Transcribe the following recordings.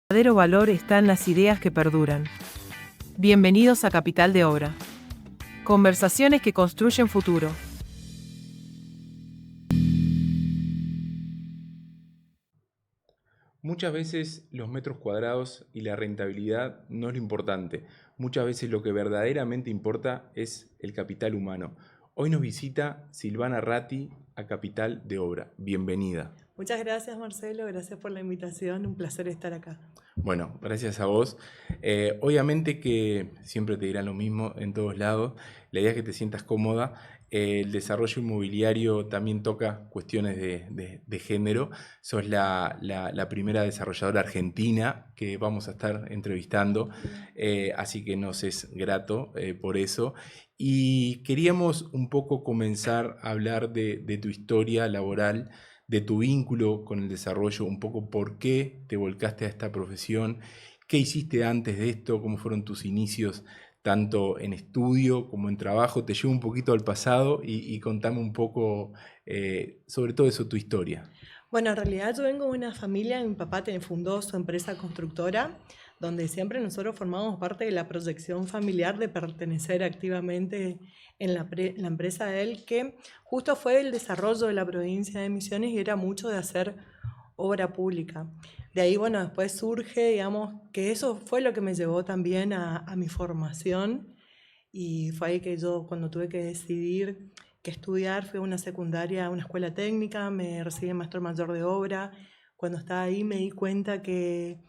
El verdadero valor está en las ideas que perduran. Bienvenidos a Capital de Obra. Conversaciones que construyen futuro. Muchas veces los metros cuadrados y la rentabilidad no es lo importante. Muchas veces lo que verdaderamente importa es el capital humano. Hoy nos visita Silvana Ratti a Capital de Obra. Bienvenida. Muchas gracias, Marcelo, gracias por la invitación, un placer estar acá. Bueno, gracias a vos. Obviamente que siempre te dirán lo mismo en todos lados. La idea es que te sientas cómoda. El desarrollo inmobiliario también toca cuestiones de género. Sos la primera desarrolladora argentina que vamos a estar entrevistando, así que nos es grato por eso. Y queríamos un poco comenzar a hablar de tu historia laboral, de tu vínculo con el desarrollo, un poco por qué te volcaste a esta profesión, qué hiciste antes de esto, cómo fueron tus inicios, tanto en estudio como en trabajo. Te llevo un poquito al pasado y contame un poco sobre todo eso, tu historia. Bueno, en realidad yo vengo de una familia, mi papá fundó su empresa constructora, donde siempre nosotros formamos parte de la proyección familiar de pertenecer activamente en la empresa de él, que justo fue el desarrollo de la provincia de Misiones y era mucho de hacer obra pública. De ahí, bueno, después surge, digamos, que eso fue lo que me llevó también a mi formación y fue ahí que yo, cuando tuve que decidir qué estudiar, fui a una secundaria, a una escuela técnica, me recibí en Maestro Mayor de Obra. Cuando estaba ahí me di cuenta que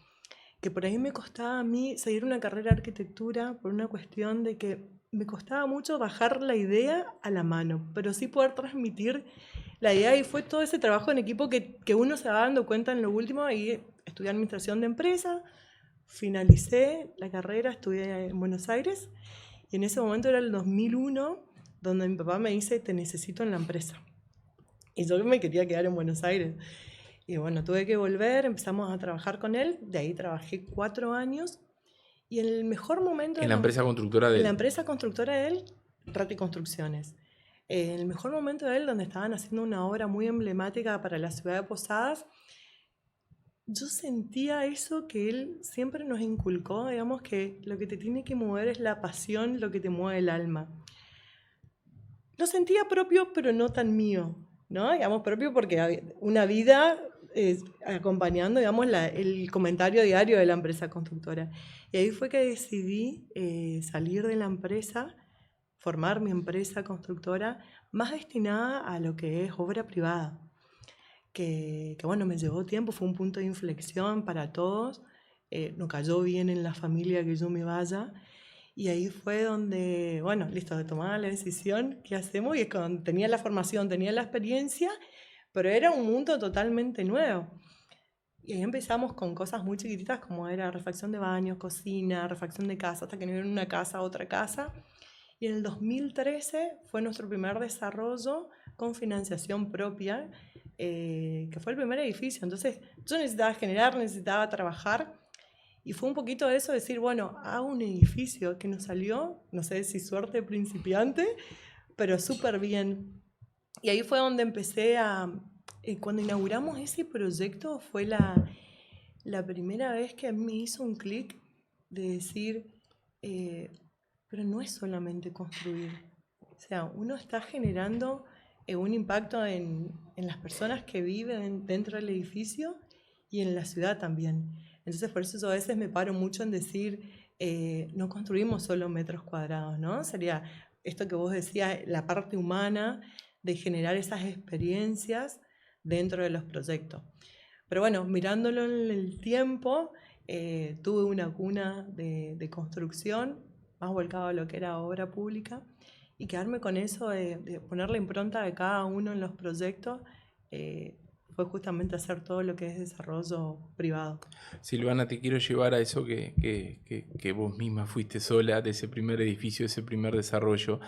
por ahí me costaba a mí seguir una carrera de arquitectura por una cuestión de que me costaba mucho bajar la idea a la mano, pero sí poder transmitir la idea, y fue todo ese trabajo en equipo que uno se va dando cuenta en lo último. Y estudié administración de empresa, finalicé la carrera, estudié en Buenos Aires y en ese momento era el 2001 donde mi papá me dice: te necesito en la empresa. Y yo me quería quedar en Buenos Aires. Y bueno, tuve que volver, empezamos a trabajar con él, de ahí trabajé 4 años y en el mejor momento En la empresa constructora de en la él. empresa constructora de él, Ratti Construcciones. En el mejor momento de él, donde estaban haciendo una obra muy emblemática para la ciudad de Posadas, yo sentía eso que él siempre nos inculcó, digamos, que lo que te tiene que mover es la pasión, lo que te mueve el alma. Lo sentía propio, pero no tan mío, ¿no? Digamos, propio porque había una vida acompañando, digamos, el comentario diario de la empresa constructora. Y ahí fue que decidí salir de la empresa, formar mi empresa constructora más destinada a lo que es obra privada. Que bueno, me llevó tiempo, fue un punto de inflexión para todos. No cayó bien en la familia que yo me vaya. Y ahí fue donde, bueno, listo, de tomar la decisión, ¿qué hacemos? Y es cuando tenía la formación, tenía la experiencia, pero era un mundo totalmente nuevo. Y ahí empezamos con cosas muy chiquititas como era refacción de baños, cocina, refacción de casa, hasta que no era una casa a otra casa. Y en el 2013 fue nuestro primer desarrollo con financiación propia, que fue el primer edificio. Entonces yo necesitaba generar, necesitaba trabajar. Y fue un poquito de eso, decir, bueno, hago un edificio que nos salió, no sé si suerte de principiante, pero súper bien. Y ahí fue donde empecé cuando inauguramos ese proyecto, fue la primera vez que a mí me hizo un clic de decir, eh, pero no es solamente construir. O sea, uno está generando un impacto en las personas que viven dentro del edificio y en la ciudad también. Entonces, por eso yo a veces me paro mucho en decir, no construimos solo metros cuadrados, ¿no? Sería esto que vos decías, la parte humana de generar esas experiencias dentro de los proyectos. Pero bueno, mirándolo en el tiempo, tuve una cuna de construcción, más volcado a lo que era obra pública, y quedarme con eso de poner la impronta de cada uno en los proyectos, fue justamente hacer todo lo que es desarrollo privado. Silvana, te quiero llevar a eso que vos misma fuiste sola, de ese primer edificio, de ese primer desarrollo.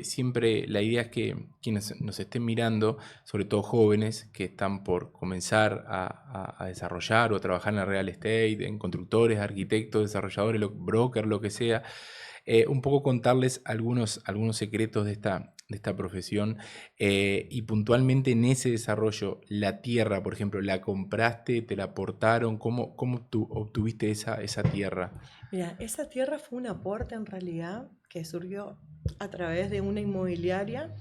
Siempre la idea es que quienes nos estén mirando, sobre todo jóvenes que están por comenzar a desarrollar o a trabajar en el real estate, en constructores, arquitectos, desarrolladores, brokers, lo que sea, un poco contarles algunos secretos de esta profesión, y puntualmente en ese desarrollo, la tierra, por ejemplo, ¿la compraste, te la aportaron? ¿Cómo obtuviste esa tierra? Mira, esa tierra fue un aporte en realidad que surgió a través de una inmobiliaria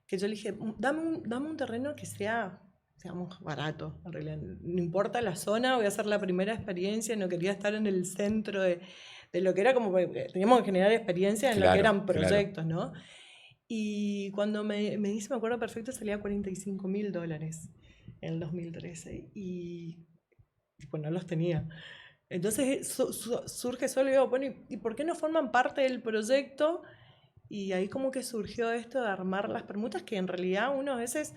que yo le dije, dame un terreno que sea, digamos, barato, en realidad. No importa la zona, voy a hacer la primera experiencia, no quería estar en el centro de lo que era como, teníamos que generar experiencia en lo que Claro, eran claro. proyectos, ¿no? Y cuando me dice, me acuerdo perfecto, salía $45.000 en el 2013 y tipo, no los tenía. Entonces surge solo y digo, bueno, ¿y por qué no forman parte del proyecto? Y ahí como que surgió esto de armar las permutas, que en realidad uno a veces,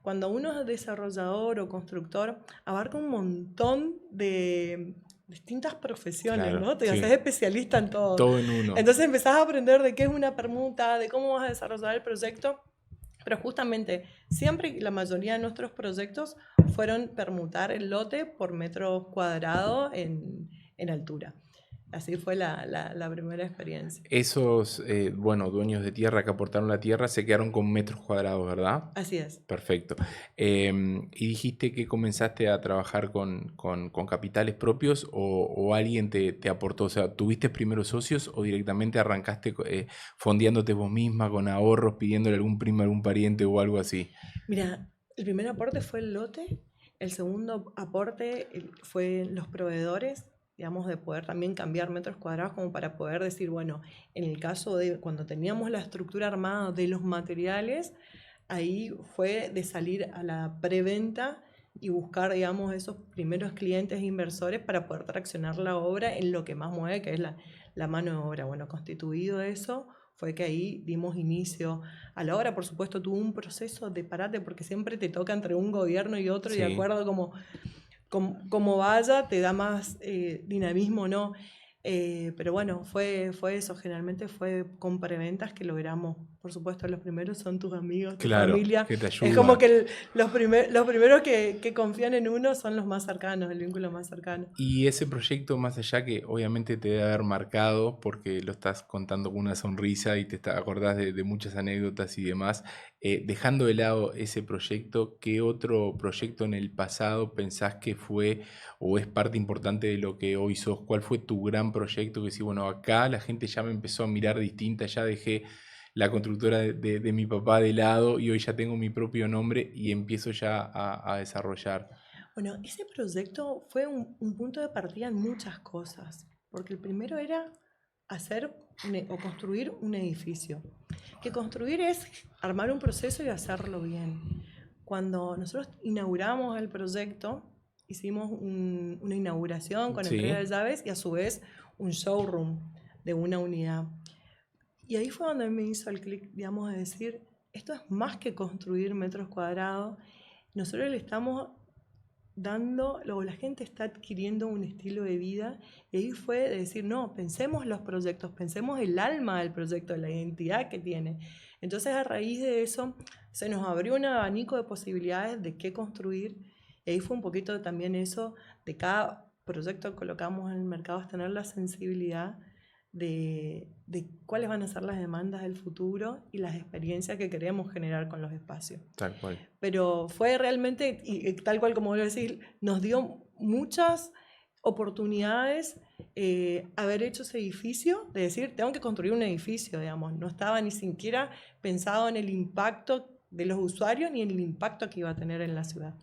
cuando uno es desarrollador o constructor, abarca un montón de distintas profesiones, Claro, ¿no? Te haces sí. especialista en todo. Todo en uno. Entonces empezás a aprender de qué es una permuta, de cómo vas a desarrollar el proyecto. Pero justamente, siempre la mayoría de nuestros proyectos fueron permutar el lote por metro cuadrado en altura. Así fue la primera experiencia. Esos, dueños de tierra que aportaron la tierra se quedaron con metros cuadrados, ¿verdad? Así es. Perfecto. Y dijiste que comenzaste a trabajar con capitales propios o alguien te aportó. O sea, ¿tuviste primero socios o directamente arrancaste fondeándote vos misma con ahorros, pidiéndole a algún primo, algún pariente o algo así? Mira, el primer aporte fue el lote, el segundo aporte fue los proveedores, digamos, de poder también cambiar metros cuadrados como para poder decir, bueno, en el caso de cuando teníamos la estructura armada de los materiales, ahí fue de salir a la preventa y buscar, digamos, esos primeros clientes e inversores para poder traccionar la obra en lo que más mueve, que es la mano de obra. Bueno, constituido eso, fue que ahí dimos inicio a la obra. Por supuesto, tuvo un proceso de parate porque siempre te toca entre un gobierno y otro y de Sí. acuerdo como vaya, te da más dinamismo, ¿no? Pero bueno, fue eso, generalmente fue con preventas que logramos. Por supuesto, los primeros son tus amigos, tu Claro, familia. que te Es como ayuda. que los primeros que confían en uno son los más cercanos, el vínculo más cercano. Y ese proyecto, más allá que obviamente te debe haber marcado, porque lo estás contando con una sonrisa y acordás de muchas anécdotas y demás, dejando de lado ese proyecto, ¿qué otro proyecto en el pasado pensás que fue o es parte importante de lo que hoy sos? ¿Cuál fue tu gran proyecto que decís, bueno, acá la gente ya me empezó a mirar distinta, ya dejé la constructora de mi papá de lado y hoy ya tengo mi propio nombre y empiezo ya a desarrollar? Bueno, ese proyecto fue un punto de partida en muchas cosas, porque el primero era hacer o construir un edificio. Que construir es armar un proceso y hacerlo bien. Cuando nosotros inauguramos el proyecto, hicimos una inauguración con entrega de Sí. llaves y a su vez un showroom de una unidad. Y ahí fue donde me hizo el clic, digamos, de decir, esto es más que construir metros cuadrados. Nosotros le estamos dando, luego la gente está adquiriendo un estilo de vida y ahí fue de decir, no, pensemos los proyectos, pensemos el alma del proyecto, la identidad que tiene. Entonces a raíz de eso se nos abrió un abanico de posibilidades de qué construir y ahí fue un poquito también eso, de cada proyecto que colocamos en el mercado es tener la sensibilidad de cuáles van a ser las demandas del futuro y las experiencias que queremos generar con los espacios. Tal cual. Pero fue realmente, y tal cual como voy a decir, nos dio muchas oportunidades haber hecho ese edificio, de decir, tengo que construir un edificio, digamos, no estaba ni siquiera pensado en el impacto de los usuarios ni en el impacto que iba a tener en la ciudad.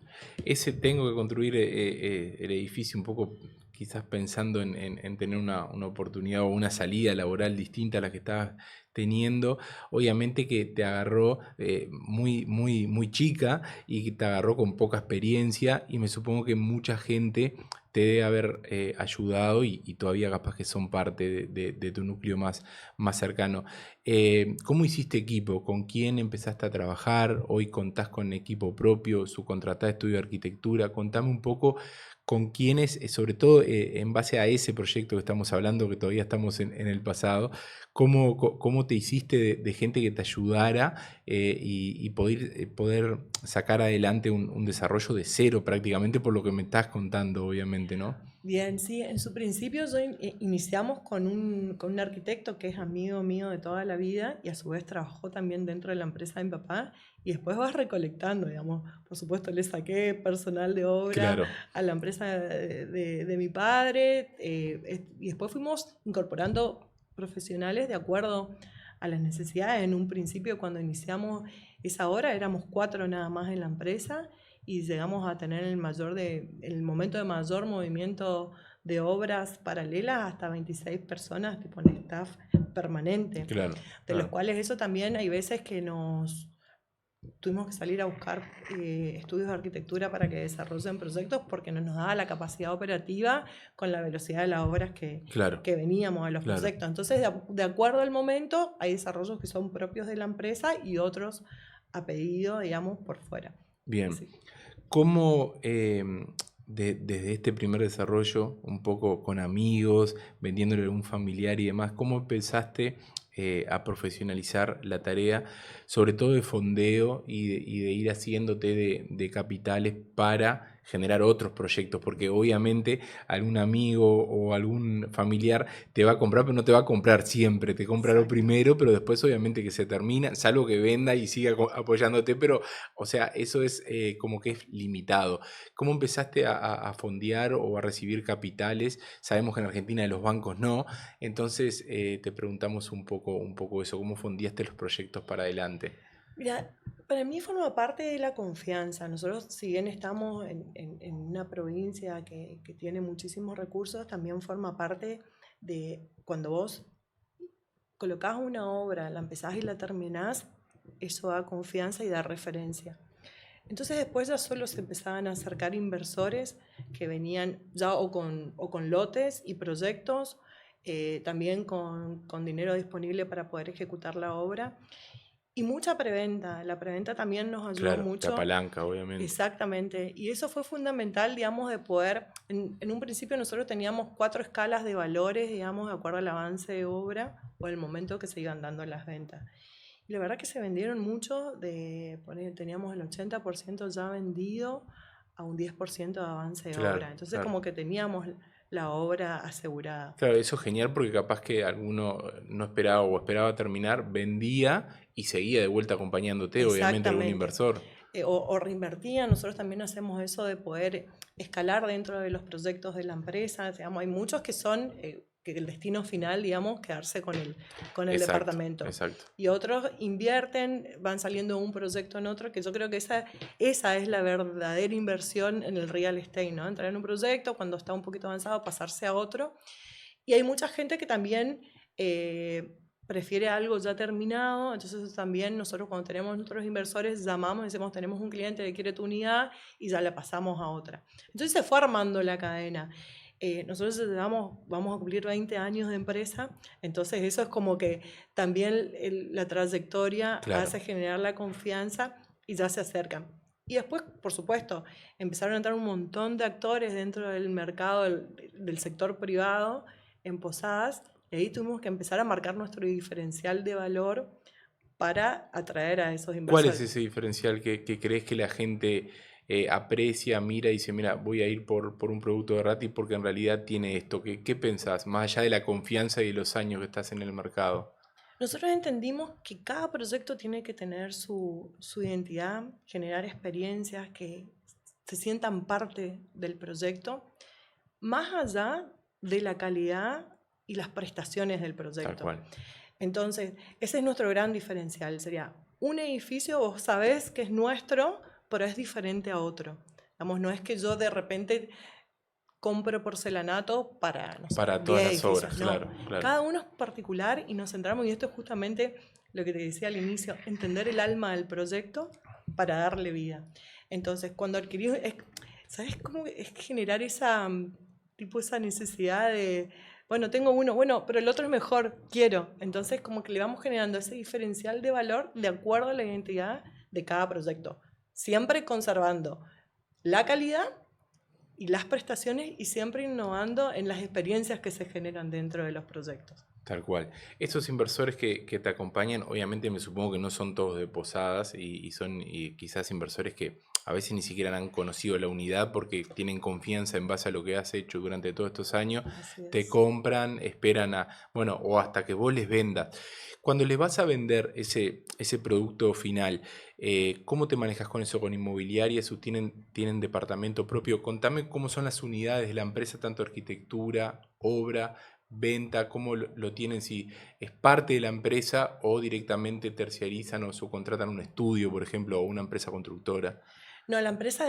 Ese tengo que construir el edificio un poco quizás pensando en tener una oportunidad o una salida laboral distinta a la que estabas teniendo. Obviamente que te agarró muy chica y que te agarró con poca experiencia y me supongo que mucha gente te debe haber ayudado y todavía capaz que son parte de tu núcleo más cercano. ¿Cómo hiciste equipo? ¿Con quién empezaste a trabajar? Hoy contás con equipo propio, subcontratás estudio de arquitectura. Contame un poco con quiénes, sobre todo en base a ese proyecto que estamos hablando, que todavía estamos en el pasado, cómo te hiciste de gente que te ayudara y poder sacar adelante un desarrollo de cero prácticamente por lo que me estás contando, obviamente, ¿no? Bien, sí, en su principio iniciamos con un arquitecto que es amigo mío de toda la vida y a su vez trabajó también dentro de la empresa de mi papá y después vas recolectando, digamos. Por supuesto, le saqué personal de obra Claro, a la empresa de mi padre y después fuimos incorporando profesionales de acuerdo a las necesidades. En un principio, cuando iniciamos esa hora, éramos 4 nada más en la empresa y llegamos a tener el momento de mayor movimiento de obras paralelas hasta 26 personas tipo en staff permanente, claro, de los claro. cuales eso también hay veces que nos tuvimos que salir a buscar estudios de arquitectura para que desarrollen proyectos porque no nos daba la capacidad operativa con la velocidad de las obras Claro, que veníamos a los claro. proyectos. Entonces, de acuerdo al momento, hay desarrollos que son propios de la empresa y otros a pedido, digamos, por fuera. Bien. Sí. ¿Cómo desde este primer desarrollo, un poco con amigos, vendiéndole a un familiar y demás, cómo empezaste a profesionalizar la tarea, sobre todo de fondeo y de ir haciéndote de capitales para generar otros proyectos? Porque obviamente algún amigo o algún familiar te va a comprar, pero no te va a comprar siempre, te compra lo Exacto. primero, pero después obviamente que se termina, salvo que venda y siga apoyándote, pero o sea, eso es como que es limitado. ¿Cómo empezaste a fondear o a recibir capitales? Sabemos que en Argentina los bancos no, entonces te preguntamos un poco eso, ¿cómo fondeaste los proyectos para adelante? Mira, para mí forma parte de la confianza. Nosotros, si bien estamos en una provincia que tiene muchísimos recursos, también forma parte de cuando vos colocás una obra, la empezás y la terminás, eso da confianza y da referencia. Entonces después ya solo se empezaban a acercar inversores que venían ya o con lotes y proyectos, también con dinero disponible para poder ejecutar la obra. Y mucha preventa. La preventa también nos ayudó Claro, te mucho. apalanca, obviamente. Exactamente. Y eso fue fundamental, digamos, de poder. En un principio nosotros teníamos 4 escalas de valores, digamos, de acuerdo al avance de obra o el momento que se iban dando las ventas. Y la verdad que se vendieron mucho, teníamos el 80% ya vendido a un 10% de avance de Claro, obra. Entonces claro. como que teníamos la obra asegurada. Claro, eso es genial porque capaz que alguno no esperaba o esperaba terminar, vendía y seguía de vuelta acompañándote, obviamente algún Exactamente. inversor. O reinvertía, nosotros también hacemos eso de poder escalar dentro de los proyectos de la empresa. Digamos, hay muchos que son que el destino final, digamos, quedarse con el Exacto, departamento. exacto. Y otros invierten, van saliendo de un proyecto en otro, que yo creo que esa es la verdadera inversión en el real estate, ¿no? Entrar en un proyecto, cuando está un poquito avanzado, pasarse a otro. Y hay mucha gente que también prefiere algo ya terminado, entonces también nosotros cuando tenemos nuestros inversores llamamos y decimos tenemos un cliente que quiere tu unidad y ya la pasamos a otra. Entonces se fue armando la cadena. Nosotros vamos a cumplir 20 años de empresa, entonces eso es como que también la trayectoria Claro. hace generar la confianza y ya se acercan. Y después, por supuesto, empezaron a entrar un montón de actores dentro del mercado del sector privado en Posadas, y ahí tuvimos que empezar a marcar nuestro diferencial de valor para atraer a esos ¿Cuál es inversores. ese diferencial que crees que la gente aprecia, mira y dice, mira, voy a ir por un producto de Rati porque en realidad tiene esto? ¿Qué pensás? Más allá de la confianza y de los años que estás en el mercado. Nosotros entendimos que cada proyecto tiene que tener su identidad, generar experiencias que se sientan parte del proyecto, más allá de la calidad y las prestaciones del Tal proyecto. cual. Entonces, ese es nuestro gran diferencial. Sería un edificio, vos sabés que es nuestro, pero es diferente a otro. Digamos, no es que yo de repente compro porcelanato para, no sé, Para todas 10 las obras, edificios. No, claro, claro. cada uno es particular y nos centramos, y esto es justamente lo que te decía al inicio, entender el alma del proyecto para darle vida. Entonces, cuando adquirís, ¿sabes cómo es generar esa necesidad de, bueno, tengo uno, bueno, pero el otro es mejor, quiero? Entonces, como que le vamos generando ese diferencial de valor de acuerdo a la identidad de cada proyecto, siempre conservando la calidad y las prestaciones y siempre innovando en las experiencias que se generan dentro de los proyectos. Tal cual. Estos inversores que te acompañan, obviamente me supongo que no son todos de Posadas y son quizás inversores que a veces ni siquiera han conocido la unidad porque tienen confianza en base a lo que has hecho durante todos estos años, Así te es. compran, esperan bueno, o hasta que vos les vendas. Cuando les vas a vender ese producto final, ¿cómo te manejas con eso, con inmobiliarias? ¿O tienen departamento propio? Contame cómo son las unidades de la empresa, tanto arquitectura, obra, venta, cómo lo tienen, si es parte de la empresa o directamente terciarizan o subcontratan un estudio, por ejemplo, o una empresa constructora. No, la empresa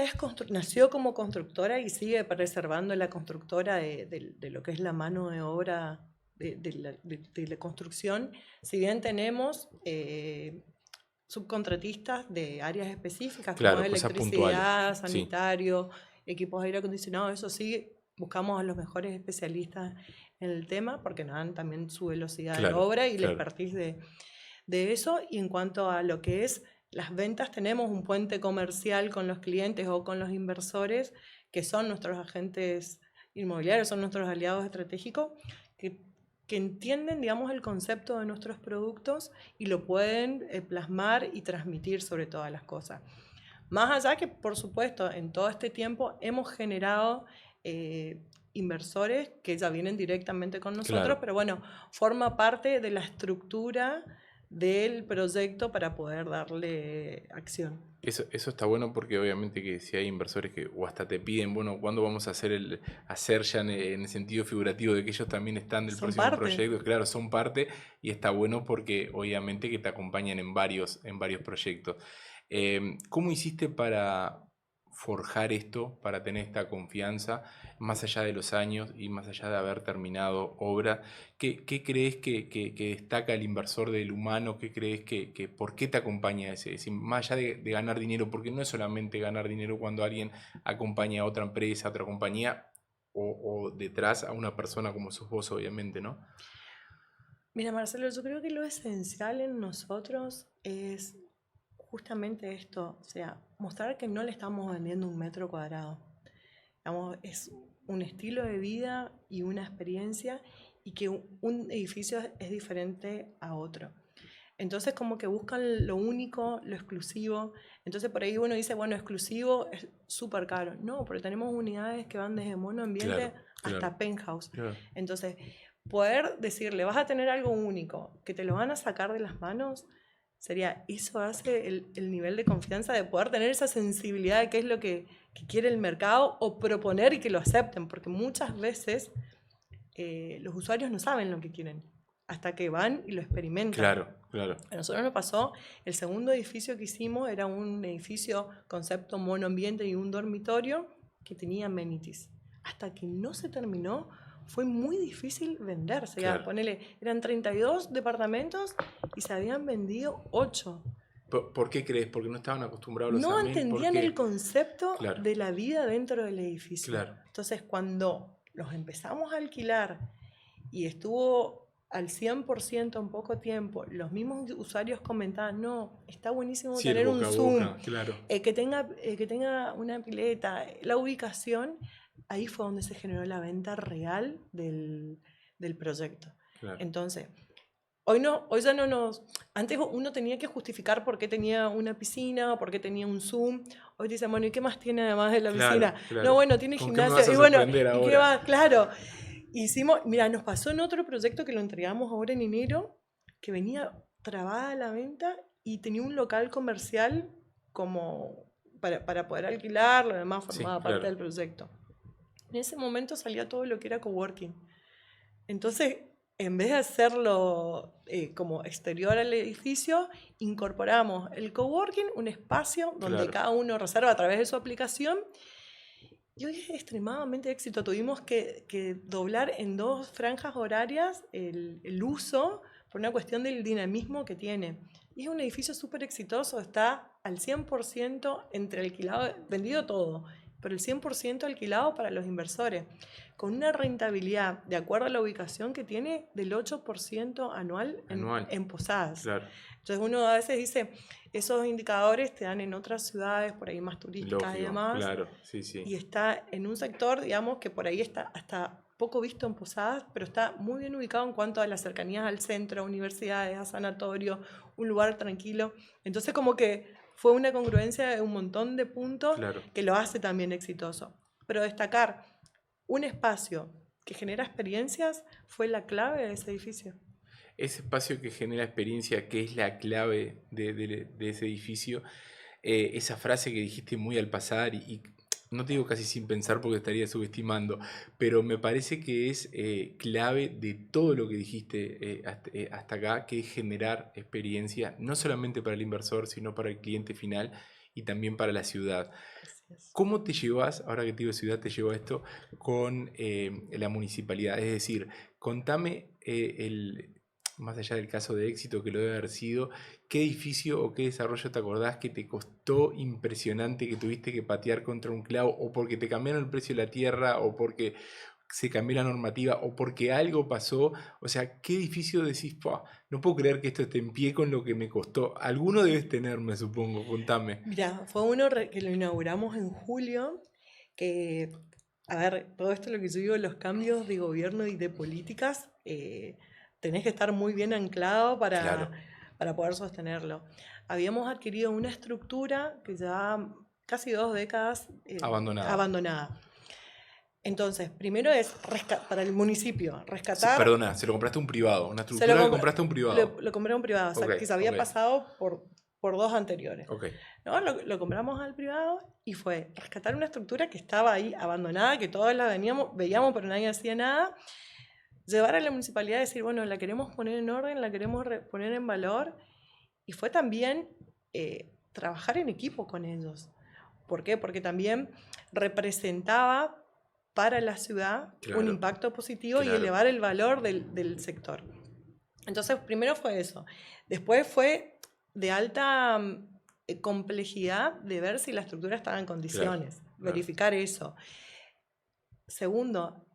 nació como constructora y sigue preservando la constructora de lo que es la mano de obra de la construcción. Si bien tenemos subcontratistas de áreas específicas como Claro, cosas puntuales. electricidad, Sí, sanitario, equipos de aire acondicionado, eso sí, buscamos a los mejores especialistas en el tema porque nos dan también su velocidad de claro, obra y la claro. expertise de eso. Y en cuanto a lo que es las ventas, tenemos un puente comercial con los clientes o con los inversores, que son nuestros agentes inmobiliarios, son nuestros aliados estratégicos, que entienden, digamos, el concepto de nuestros productos y lo pueden plasmar y transmitir sobre todas las cosas. Más allá que, por supuesto, en todo este tiempo hemos generado inversores que ya vienen directamente con nosotros, Claro. pero bueno, forma parte de la estructura del proyecto para poder darle acción. Eso está bueno porque obviamente que si hay inversores que o hasta te piden, bueno, ¿cuándo vamos a hacer ya en el sentido figurativo de que ellos también están del Son próximo parte. proyecto? Claro, son parte y está bueno porque obviamente que te acompañan en varios proyectos. ¿Cómo hiciste para forjar esto, para tener esta confianza, más allá de los años y más allá de haber terminado obra? ¿Qué crees que destaca el inversor del humano? ¿Qué crees que por qué te acompaña ese? Es decir, más allá de ganar dinero, porque no es solamente ganar dinero cuando alguien acompaña a otra empresa, a otra compañía, o detrás a una persona como sos vos, obviamente, ¿no? Mira, Marcelo, yo creo que lo esencial en nosotros es justamente esto, o sea, mostrar que no le estamos vendiendo un metro cuadrado. Digamos, es un estilo de vida y una experiencia y que un edificio es diferente a otro. Entonces como que buscan lo único, lo exclusivo. Entonces por ahí uno dice, bueno, exclusivo es súper caro. No, porque tenemos unidades que van desde monoambiente hasta penthouse. Claro. Entonces, poder decirle, vas a tener algo único, que te lo van a sacar de las manos, eso hace el nivel de confianza de poder tener esa sensibilidad de qué es lo que quiere el mercado o proponer y que lo acepten, porque muchas veces los usuarios no saben lo que quieren hasta que van y lo experimentan. Claro, claro. A nosotros nos pasó, el segundo edificio que hicimos era un edificio concepto monoambiente y un dormitorio que tenía amenities. Hasta que no se terminó, fue muy difícil venderse. Claro. Ponele, eran 32 departamentos y se habían vendido 8. ¿Por qué crees? Porque no estaban acostumbrados los No amenities. entendían el concepto Claro. de la vida dentro del edificio. Claro. Entonces, cuando los empezamos a alquilar y estuvo al 100% en poco tiempo, los mismos usuarios comentaban, no, está buenísimo Sí, tener un Zoom, boca, claro. que tenga una pileta, la ubicación, ahí fue donde se generó la venta real del proyecto. Claro. Entonces, hoy ya no nos... Antes uno tenía que justificar por qué tenía una piscina, por qué tenía un Zoom. Hoy dicen, bueno, ¿y qué más tiene además de la piscina? Claro. No, bueno, tiene ¿Con gimnasio. qué me vas a y bueno, sorprender ahora? ¿y qué va? Claro. Hicimos, mira, nos pasó en otro proyecto que lo entregamos ahora en enero, que venía trabada la venta y tenía un local comercial como para poder alquilarlo, además formaba parte del proyecto. En ese momento salía todo lo que era coworking. Entonces, en vez de hacerlo como exterior al edificio, incorporamos el coworking, un espacio donde cada uno reserva a través de su aplicación. Y hoy es extremadamente éxito. Tuvimos que doblar en 2 franjas horarias el uso por una cuestión del dinamismo que tiene. Y es un edificio súper exitoso, está al 100% entre alquilado, vendido todo, pero el 100% alquilado para los inversores, con una rentabilidad, de acuerdo a la ubicación que tiene, del 8% anual. En posadas. Claro. Entonces uno a veces dice, esos indicadores te dan en otras ciudades, por ahí más turísticas. Lógico, y demás. Claro, sí, sí. Y está en un sector, digamos, que por ahí está hasta poco visto en Posadas, pero está muy bien ubicado en cuanto a las cercanías al centro, a universidades, a sanatorio, un lugar tranquilo. Entonces como que fue una congruencia de un montón de puntos Claro. que lo hace también exitoso. Pero destacar un espacio que genera experiencias fue la clave de ese edificio. Ese espacio que genera experiencia, que es la clave de ese edificio, esa frase que dijiste muy al pasar y no te digo casi sin pensar porque estaría subestimando, pero me parece que es clave de todo lo que dijiste hasta acá, que es generar experiencia, no solamente para el inversor, sino para el cliente final y también para la ciudad. Así es. ¿Cómo te llevas, ahora que te digo ciudad, te llevo a esto con la municipalidad? Es decir, contame más allá del caso de éxito que lo debe haber sido, ¿qué edificio o qué desarrollo te acordás que te costó impresionante, que tuviste que patear contra un clavo, o porque te cambiaron el precio de la tierra, o porque se cambió la normativa, o porque algo pasó? O sea, ¿qué edificio decís, "Pua, no puedo creer que esto esté en pie con lo que me costó"? Alguno debes tener, me supongo, contame. Mira, fue uno que lo inauguramos en julio, que, a ver, todo esto lo que yo digo, los cambios de gobierno y de políticas, tenés que estar muy bien anclado Claro. para poder sostenerlo. Habíamos adquirido una estructura que ya casi 2 décadas Abandonada. abandonada. Entonces, primero es para el municipio, rescatar. Perdona, se lo compraste a un privado, una Se estructura que compra- compraste a un privado. Lo compré a un privado, o sea, Ok, que se había ok. pasado por 2 anteriores. Ok, ¿No? Lo compramos al privado y fue rescatar una estructura que estaba ahí abandonada, que todos la veíamos, pero nadie hacía nada. Llevar a la municipalidad y decir, bueno, la queremos poner en orden, la queremos poner en valor. Y fue también trabajar en equipo con ellos. ¿Por qué? Porque también representaba para la ciudad Claro, un impacto positivo y claro. elevar el valor del sector. Entonces, primero fue eso. Después fue de alta complejidad de ver si la estructura estaba en condiciones, claro. verificar eso. Segundo,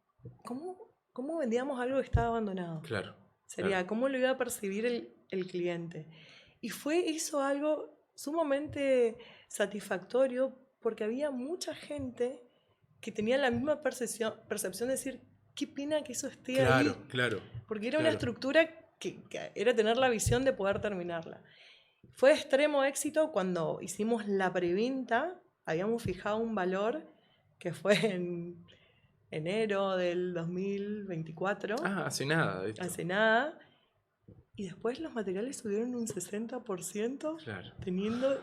¿cómo vendíamos algo que estaba abandonado? Claro, Sería, claro. ¿cómo lo iba a percibir el cliente? Y fue eso algo sumamente satisfactorio porque había mucha gente que tenía la misma percepción de decir, qué pena que eso esté ahí, Claro, claro. porque era una Claro. estructura que era tener la visión de poder terminarla. Fue de extremo éxito cuando hicimos la preventa, habíamos fijado un valor que fue en enero del 2024, Ah, hace nada de esto. hace nada, y después los materiales subieron un 60%, Claro. teniendo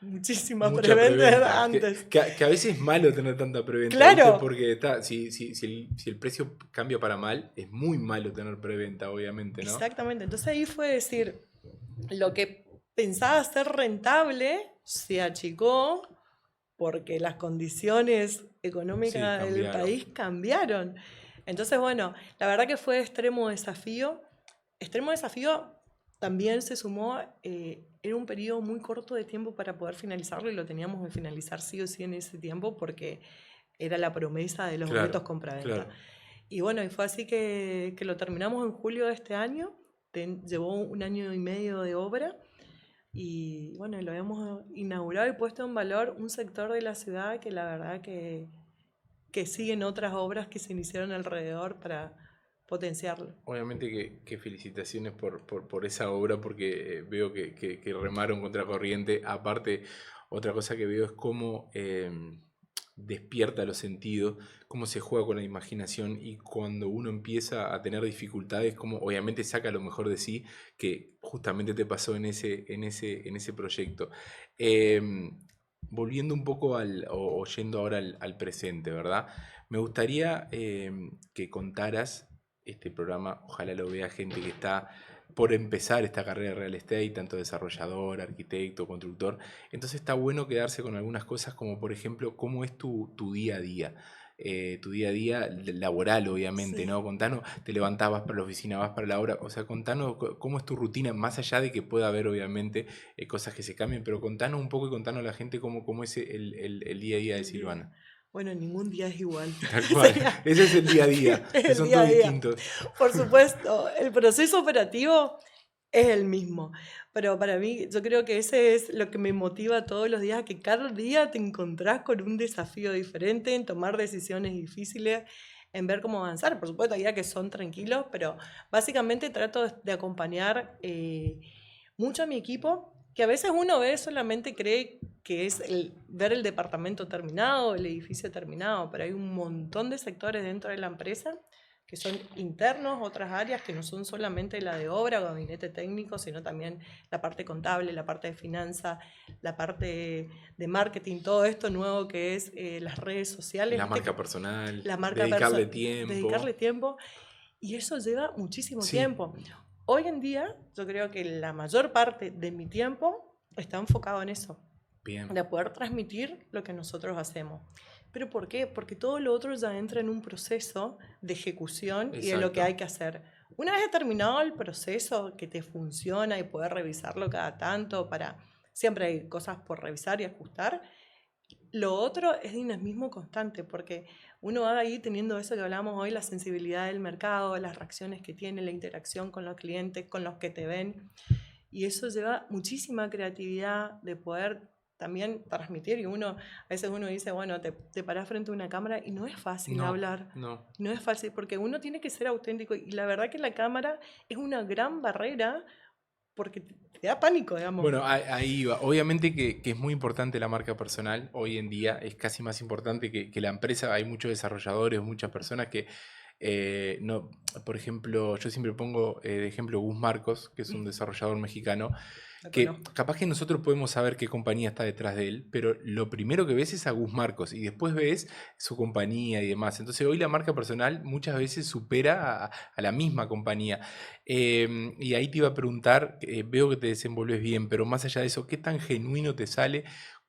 muchísima Mucha preventa preventa. antes. Que a veces es malo tener tanta preventa, Claro. ¿viste? Porque si el precio cambia para mal, es muy malo tener preventa, obviamente, ¿no? Exactamente. Entonces ahí fue decir, lo que pensaba ser rentable se achicó porque las condiciones económicas del cambiaron. país cambiaron. Entonces, bueno, la verdad que fue extremo desafío. Extremo desafío también se sumó, era un periodo muy corto de tiempo para poder finalizarlo y lo teníamos que finalizar sí o sí en ese tiempo porque era la promesa de los Claro, boletos compraventa. claro. Y bueno, y fue así que lo terminamos en julio de este año. Llevó 1 año y medio de obra. Y bueno, lo hemos inaugurado y puesto en valor un sector de la ciudad que la verdad que siguen otras obras que se iniciaron alrededor para potenciarlo. Obviamente que felicitaciones por esa obra, porque veo que remaron contra corriente. Aparte, otra cosa que veo es cómo despierta los sentidos, cómo se juega con la imaginación, y cuando uno empieza a tener dificultades, como obviamente saca lo mejor de sí, que justamente te pasó en ese proyecto. Volviendo un poco o yendo ahora al presente, ¿verdad? Me gustaría que contaras este programa, ojalá lo vea gente que está por empezar esta carrera de real estate, tanto desarrollador, arquitecto, constructor. Entonces está bueno quedarse con algunas cosas como por ejemplo cómo es tu día a día. Tu día a día laboral, obviamente, Sí. ¿no? Contanos, te levantás, vas para la oficina, vas para la obra, o sea, contanos cómo es tu rutina, más allá de que pueda haber, obviamente, cosas que se cambien, pero contanos un poco y contanos a la gente cómo es el día a día de Silvana. Bueno, ningún día es igual. Tal cual, ese es el día a día, Es que el son día a todos día. distintos. Por supuesto, el proceso operativo es el mismo, pero para mí yo creo que ese es lo que me motiva todos los días, que cada día te encontrás con un desafío diferente, en tomar decisiones difíciles, en ver cómo avanzar. Por supuesto, hay días que son tranquilos, pero básicamente trato de acompañar mucho a mi equipo que a veces uno ve solamente cree que es ver el departamento terminado, el edificio terminado, pero hay un montón de sectores dentro de la empresa que son internos, otras áreas que no son solamente la de obra o gabinete técnico, sino también la parte contable, la parte de finanzas, la parte de marketing, todo esto nuevo que es las redes sociales. La marca personal, la marca dedicarle tiempo. Dedicarle tiempo. Y eso lleva muchísimo Sí. tiempo. Hoy en día, yo creo que la mayor parte de mi tiempo está enfocado en eso. Bien. De poder transmitir lo que nosotros hacemos. ¿Pero por qué? Porque todo lo otro ya entra en un proceso de ejecución. Exacto. Y de lo que hay que hacer. Una vez terminado el proceso que te funciona y poder revisarlo cada tanto, siempre hay cosas por revisar y ajustar. Lo otro es dinamismo constante, porque uno va ahí teniendo eso que hablamos hoy, la sensibilidad del mercado, las reacciones que tiene, la interacción con los clientes, con los que te ven. Y eso lleva muchísima creatividad de poder también transmitir. Y a veces uno dice, bueno, te parás frente a una cámara y no es fácil hablar. No es fácil, porque uno tiene que ser auténtico. Y la verdad que la cámara es una gran barrera porque te da pánico, digamos. Bueno, ahí va. Obviamente que es muy importante la marca personal. Hoy en día es casi más importante que la empresa. Hay muchos desarrolladores, muchas personas que... no, por ejemplo, yo siempre pongo de ejemplo Gus Marcos, que es un desarrollador mexicano, que capaz que nosotros podemos saber qué compañía está detrás de él, pero lo primero que ves es a Gus Marcos y después ves su compañía y demás. Entonces hoy la marca personal muchas veces supera a la misma compañía. Y ahí te iba a preguntar, veo que te desenvolves bien, pero más allá de eso, ¿qué tan genuino te sale?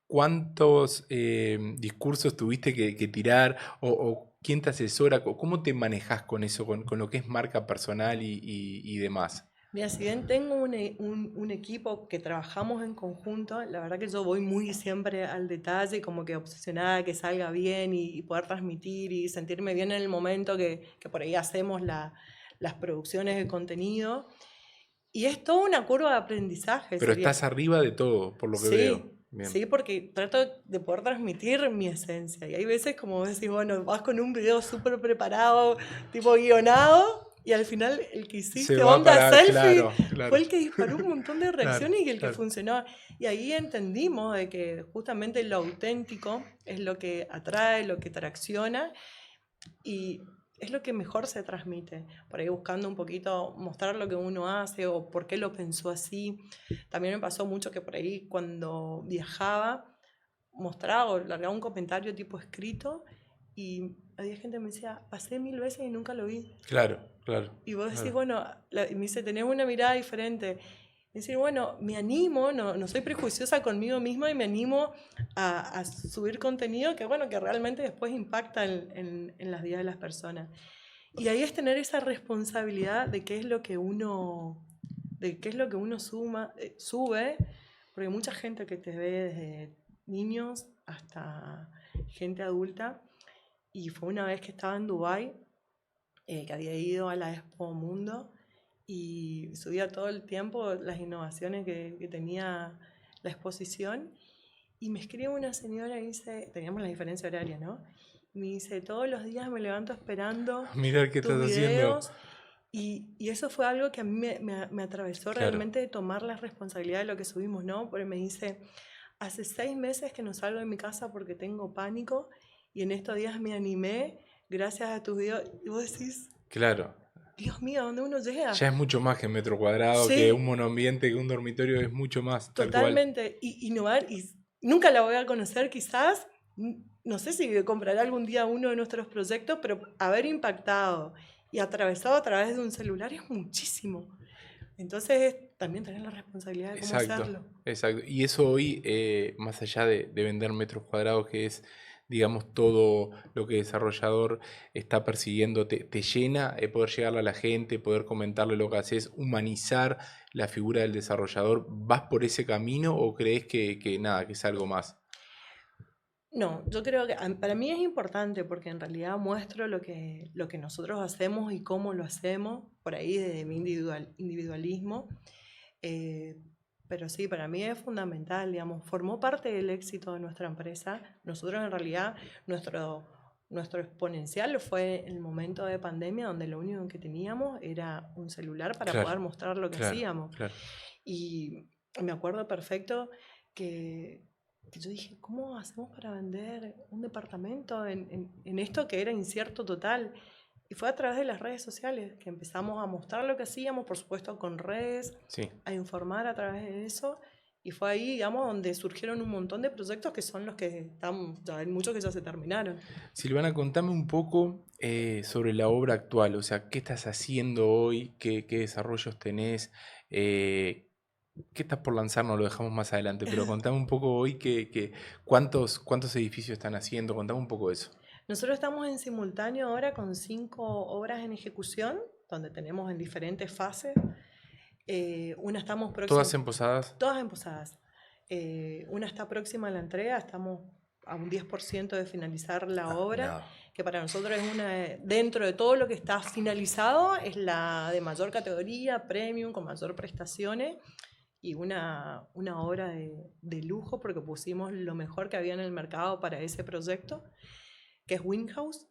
¿Cuántos discursos tuviste que tirar? ¿O quién te asesora? ¿Cómo te manejas con eso, con lo que es marca personal y demás? Mira, si bien tengo un equipo que trabajamos en conjunto, la verdad que yo voy muy siempre al detalle, como que obsesionada que salga bien y poder transmitir y sentirme bien en el momento que por ahí hacemos las producciones de contenido. Y es toda una curva de aprendizaje. Pero estás arriba de todo, por lo que veo. Bien. Sí, porque trato de poder transmitir mi esencia. Y hay veces, como vos decís, bueno, vas con un video súper preparado, tipo guionado, y al final el que hiciste onda selfie fue el que disparó un montón de reacciones y el que funcionó. Y ahí entendimos de que justamente lo auténtico es lo que atrae, lo que tracciona y es lo que mejor se transmite. Por ahí buscando un poquito mostrar lo que uno hace o por qué lo pensó así. También me pasó mucho que por ahí cuando viajaba mostraba o largaba un comentario tipo escrito y había gente que me decía, pasé 1000 veces y nunca lo vi. Claro. Y vos decís, bueno, y me dice, tenés una mirada diferente. Y decir, bueno, me animo, no soy prejuiciosa conmigo misma y me animo a subir contenido que, bueno, que realmente después impacta en las vidas de las personas. Y ahí es tener esa responsabilidad de qué es lo que uno sube, porque mucha gente que te ve desde niños hasta gente adulta. Y fue una vez que estaba en Dubái, que había ido a la Expo Mundo y subía todo el tiempo las innovaciones que tenía la exposición. Y me escribe una señora y dice, teníamos la diferencia horaria, ¿no? Y me dice, todos los días me levanto esperando mirar qué tus estás videos. haciendo. Y eso fue algo que a mí me atravesó realmente de tomar la responsabilidad de lo que subimos, ¿no? Porque me dice, hace 6 meses que no salgo de mi casa porque tengo pánico y en estos días me animé gracias a tus videos. Y vos decís... Claro. Dios mío, ¿a dónde uno llega? Ya es mucho más que metro cuadrado, que un monoambiente, que un dormitorio, es mucho más. Totalmente. Y innovar, y nunca la voy a conocer quizás, no sé si compraré algún día uno de nuestros proyectos, pero haber impactado y atravesado a través de un celular es muchísimo. Entonces es también tener la responsabilidad de cómo hacerlo. Exacto. Y eso hoy, más allá de vender metros cuadrados, que es, digamos, todo lo que el desarrollador está persiguiendo, te llena poder llegarle a la gente, poder comentarle lo que haces, humanizar la figura del desarrollador. ¿Vas por ese camino o crees que es algo más? No, yo creo que para mí es importante porque en realidad muestro lo que nosotros hacemos y cómo lo hacemos, por ahí desde mi individualismo. Pero sí, para mí es fundamental, digamos, formó parte del éxito de nuestra empresa. Nosotros en realidad, nuestro exponencial fue en el momento de pandemia donde lo único que teníamos era un celular para poder mostrar lo que hacíamos. Claro. Y Me acuerdo perfecto que yo dije, ¿cómo hacemos para vender un departamento en esto que era incierto total? Y fue a través de las redes sociales que empezamos a mostrar lo que hacíamos, por supuesto con redes, Sí. a informar a través de eso. Y fue ahí, digamos, donde surgieron un montón de proyectos que son los que están, ya hay muchos que ya se terminaron. Silvana, contame un poco sobre la obra actual, o sea, ¿qué estás haciendo hoy? ¿Qué desarrollos tenés? ¿Qué estás por lanzar? No lo dejamos más adelante, pero contame un poco hoy cuántos edificios están haciendo, contame un poco de eso. Nosotros estamos en simultáneo ahora con 5 obras en ejecución, donde tenemos en diferentes fases. Una estamos próxima, ¿Todas en Posadas? todas en Posadas. Una está próxima a la entrega, estamos a un 10% de finalizar la obra, Nada. que para nosotros es dentro de todo lo que está finalizado, es la de mayor categoría, premium, con mayor prestaciones, y una obra de lujo, porque pusimos lo mejor que había en el mercado para ese proyecto, que es Windhouse.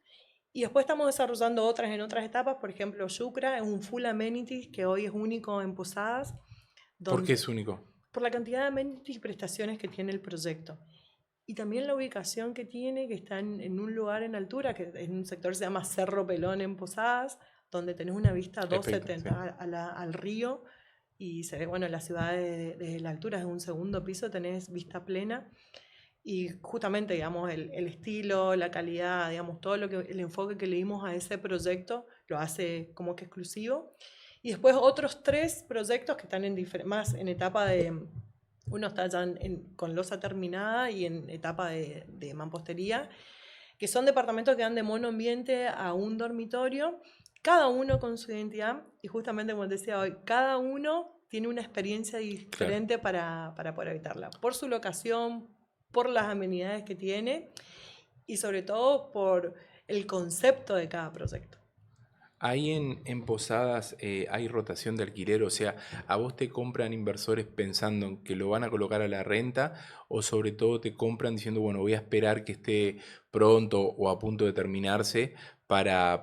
Y después estamos desarrollando otras en otras etapas, por ejemplo, Yucra es un full amenities que hoy es único en Posadas. ¿Por qué es único? Por la cantidad de amenities y prestaciones que tiene el proyecto. Y también la ubicación que tiene, que está en un lugar en altura, que en un sector que se llama Cerro Pelón en Posadas, donde tenés una vista 270 al río y se ve, bueno, la ciudad desde la altura, es un segundo piso, tenés vista plena. Y justamente, digamos, el estilo, la calidad, digamos, todo el enfoque que le dimos a ese proyecto lo hace como que exclusivo. Y después otros 3 proyectos que están más en etapa de... Uno está ya con losa terminada y en etapa de mampostería, que son departamentos que van de monoambiente a un dormitorio, cada uno con su identidad. Y justamente, como te decía hoy, cada uno tiene una experiencia diferente para poder habitarla. Por su locación, por las amenidades que tiene y sobre todo por el concepto de cada proyecto. Ahí en Posadas hay rotación de alquiler, o sea, ¿a vos te compran inversores pensando en que lo van a colocar a la renta o sobre todo te compran diciendo, bueno, voy a esperar que esté pronto o a punto de terminarse para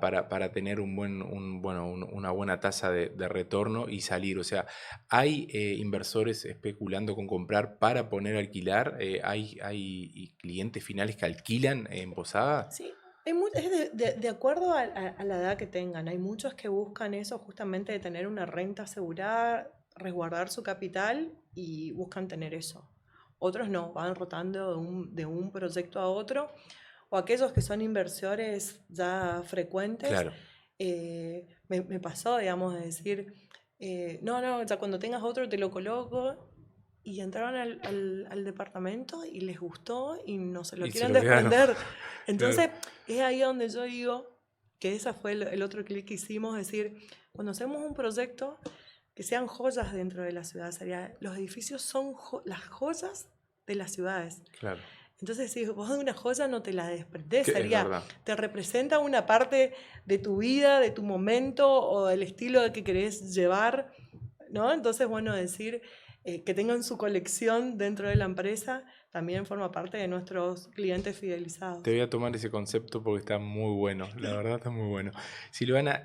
tener una buena tasa de retorno y salir? O sea, ¿hay inversores especulando con comprar para poner a alquilar? ¿Hay clientes finales que alquilan en Posadas? Sí, es de acuerdo a la edad que tengan. Hay muchos que buscan eso justamente de tener una renta asegurada, resguardar su capital y buscan tener eso. Otros no, van rotando de un proyecto a otro. O aquellos que son inversores ya frecuentes, Claro. me pasó, digamos, de decir, no, ya cuando tengas otro te lo coloco. Y entraron al departamento y les gustó y no se lo Y se quieren lo quedaron. desprender. Claro. Entonces, es ahí donde yo digo que ese fue el otro clic que hicimos, es decir, cuando hacemos un proyecto, que sean joyas dentro de la ciudad. Los edificios son las joyas de las ciudades. Claro. Entonces, si vos de una joya no te la desprendés, Es verdad. te representa una parte de tu vida, de tu momento o del estilo que querés llevar, ¿no? Entonces, bueno, decir que tengan su colección dentro de la empresa también forma parte de nuestros clientes fidelizados. Te voy a tomar ese concepto porque está muy bueno, la verdad está muy bueno. Silvana,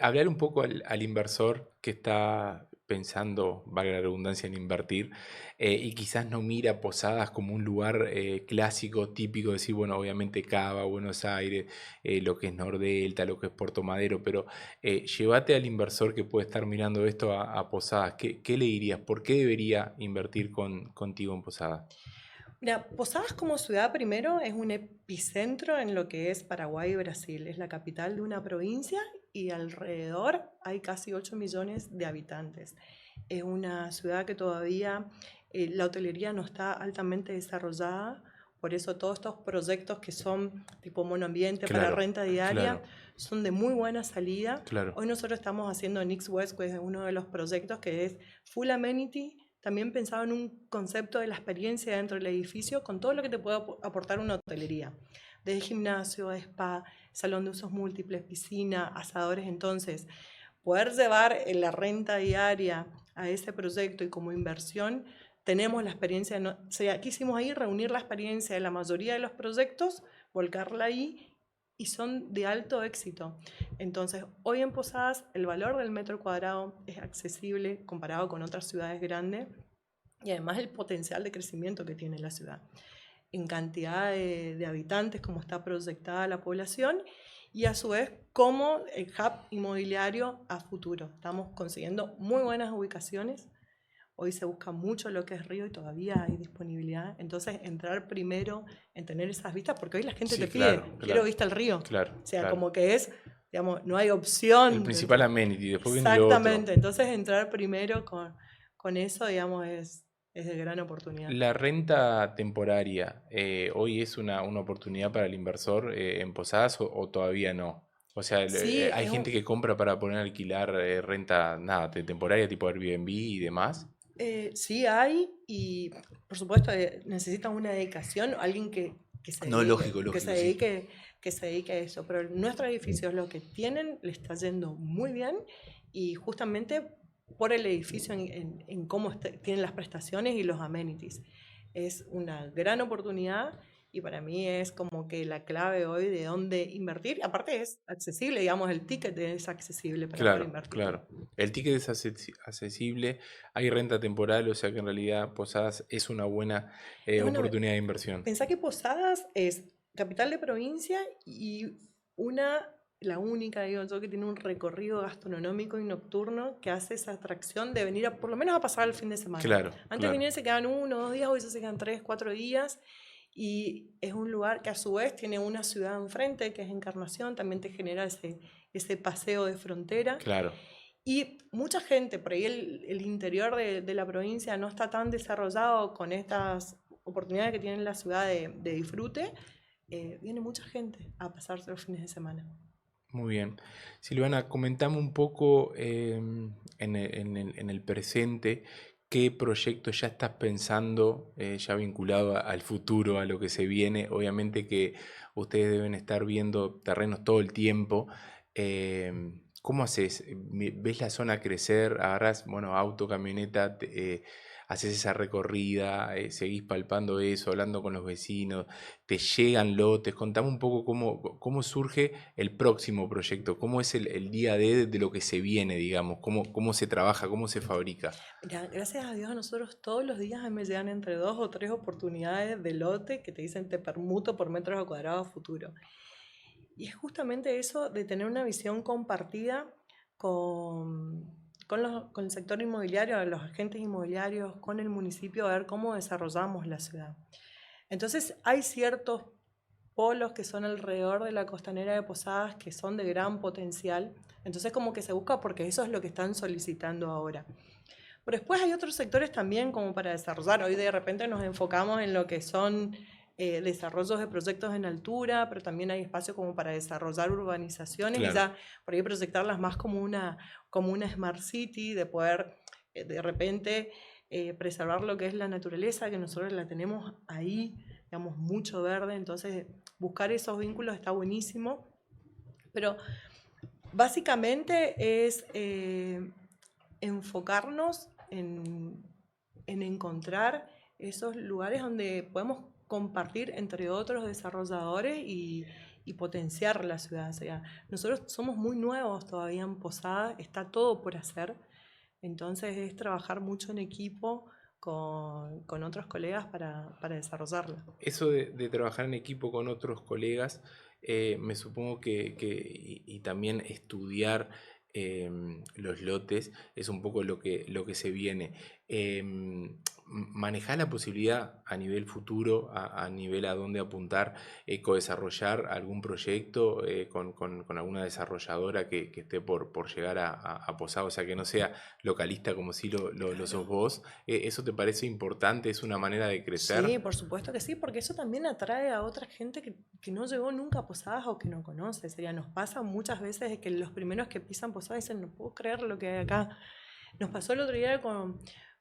hablar un poco al inversor que está pensando, valga la redundancia, en invertir y quizás no mira Posadas como un lugar clásico, típico, decir, bueno, obviamente Cava, Buenos Aires, lo que es Nordelta, lo que es Puerto Madero, pero llévate al inversor que puede estar mirando esto a Posadas. ¿Qué le dirías? ¿Por qué debería invertir contigo en Posadas? Mira, Posadas como ciudad primero es un epicentro en lo que es Paraguay y Brasil. Es la capital de una provincia y alrededor hay casi 8 millones de habitantes. Es una ciudad que todavía la hotelería no está altamente desarrollada, por eso todos estos proyectos que son tipo monoambiente para renta diaria son de muy buena salida. Claro. Hoy nosotros estamos haciendo Nix West, que es uno de los proyectos que es full amenity, también pensado en un concepto de la experiencia dentro del edificio con todo lo que te puede aportar una hotelería. Desde gimnasio, spa, salón de usos múltiples, piscina, asadores. Entonces, poder llevar la renta diaria a ese proyecto y como inversión, tenemos la experiencia, quisimos ahí reunir la experiencia de la mayoría de los proyectos, volcarla ahí y son de alto éxito. Entonces, hoy en Posadas el valor del metro cuadrado es accesible comparado con otras ciudades grandes y además el potencial de crecimiento que tiene la ciudad en cantidad de habitantes, cómo está proyectada la población y a su vez cómo el hub inmobiliario a futuro. Estamos consiguiendo muy buenas ubicaciones. Hoy se busca mucho lo que es río y todavía hay disponibilidad. Entonces, entrar primero en tener esas vistas, porque hoy la gente te pide, quiero vista al río. Claro, o sea, claro. como que es, digamos, no hay opción. El principal amenity, después viene lo otro. Exactamente. Entonces, entrar primero con eso, digamos, es de gran oportunidad. La renta temporaria, ¿hoy es una oportunidad para el inversor en Posadas o todavía no? O sea, Sí, hay gente que compra para poner a alquilar renta, nada, temporaria tipo Airbnb y demás. Sí hay, y por supuesto necesitan una dedicación, alguien que se No, dedique, lógico, que se sí. dedique, que se dedique a eso. Pero nuestros edificios lo que tienen le está yendo muy bien y justamente por el edificio en cómo tienen las prestaciones y los amenities. Es una gran oportunidad y para mí es como que la clave hoy de dónde invertir. Aparte es accesible, digamos, el ticket es accesible para poder invertir. Claro. El ticket es accesible, hay renta temporal, o sea que en realidad Posadas es una buena oportunidad de inversión. Pensá que Posadas es capital de provincia y la única, digo yo, que tiene un recorrido gastronómico y nocturno que hace esa atracción de venir por lo menos a pasar el fin de semana. Claro. Antes de venir se quedaban 1 o 2 días, hoy se quedan 3, 4 días. Y es un lugar que a su vez tiene una ciudad enfrente, que es Encarnación, también te genera ese paseo de frontera. Claro. Y mucha gente, por ahí el interior de la provincia no está tan desarrollado con estas oportunidades que tiene la ciudad de disfrute, viene mucha gente a pasarse los fines de semana. Muy bien. Silvana, comentame un poco en el presente. ¿Qué proyecto ya estás pensando, ya vinculado al futuro, a lo que se viene? Obviamente que ustedes deben estar viendo terrenos todo el tiempo. ¿Cómo haces? ¿Ves la zona crecer? ¿Agarrás, auto, camioneta, haces esa recorrida, seguís palpando eso, hablando con los vecinos, te llegan lotes? Contame un poco cómo surge el próximo proyecto, cómo es el día de lo que se viene, digamos, cómo se trabaja, cómo se fabrica. Mira, gracias a Dios a nosotros todos los días me llegan entre 2 o 3 oportunidades de lote que te dicen te permuto por metros cuadrados futuro. Y es justamente eso de tener una visión compartida con el sector inmobiliario, los agentes inmobiliarios, con el municipio, a ver cómo desarrollamos la ciudad. Entonces hay ciertos polos que son alrededor de la costanera de Posadas que son de gran potencial. Entonces como que se busca porque eso es lo que están solicitando ahora. Pero después hay otros sectores también como para desarrollar. Hoy de repente nos enfocamos en lo que son desarrollos de proyectos en altura, pero también hay espacio como para desarrollar urbanizaciones y ya por ahí proyectarlas más como una smart city, de poder de repente preservar lo que es la naturaleza, que nosotros la tenemos ahí, digamos, mucho verde, entonces buscar esos vínculos está buenísimo. Pero básicamente es enfocarnos en encontrar esos lugares donde podemos compartir entre otros desarrolladores y potenciar la ciudad. O sea, nosotros somos muy nuevos todavía en Posada, está todo por hacer, entonces es trabajar mucho en equipo con otros colegas para desarrollarla. Eso de trabajar en equipo con otros colegas, me supongo y también estudiar los lotes es un poco lo que se viene. ¿Manejás la posibilidad a nivel futuro, a nivel a dónde apuntar, co-desarrollar algún proyecto con alguna desarrolladora que esté por llegar a Posada? O sea, que no sea localista como si lo sos vos. ¿Eso te parece importante? ¿Es una manera de crecer? Sí, por supuesto que sí, porque eso también atrae a otra gente que no llegó nunca a Posadas o que no conoce. Sería, nos pasa muchas veces que los primeros que pisan Posadas dicen, no puedo creer lo que hay acá. Nos pasó el otro día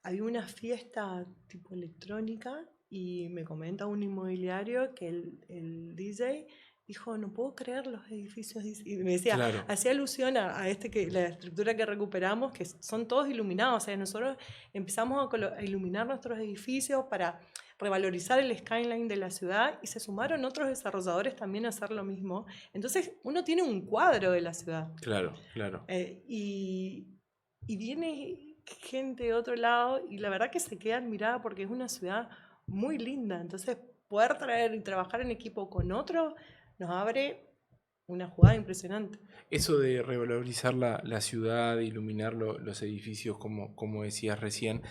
había una fiesta tipo electrónica y me comenta un inmobiliario que el DJ dijo, no puedo creer los edificios. Y me decía, hacía alusión a la estructura que recuperamos, que son todos iluminados. O sea, nosotros empezamos a iluminar nuestros edificios para revalorizar el skyline de la ciudad y se sumaron otros desarrolladores también a hacer lo mismo. Entonces, uno tiene un cuadro de la ciudad. Claro. Y viene gente de otro lado y la verdad que se queda admirada porque es una ciudad muy linda. Entonces, poder traer y trabajar en equipo con otro nos abre una jugada impresionante. Eso de revalorizar la ciudad, de iluminar los edificios, como decías recién,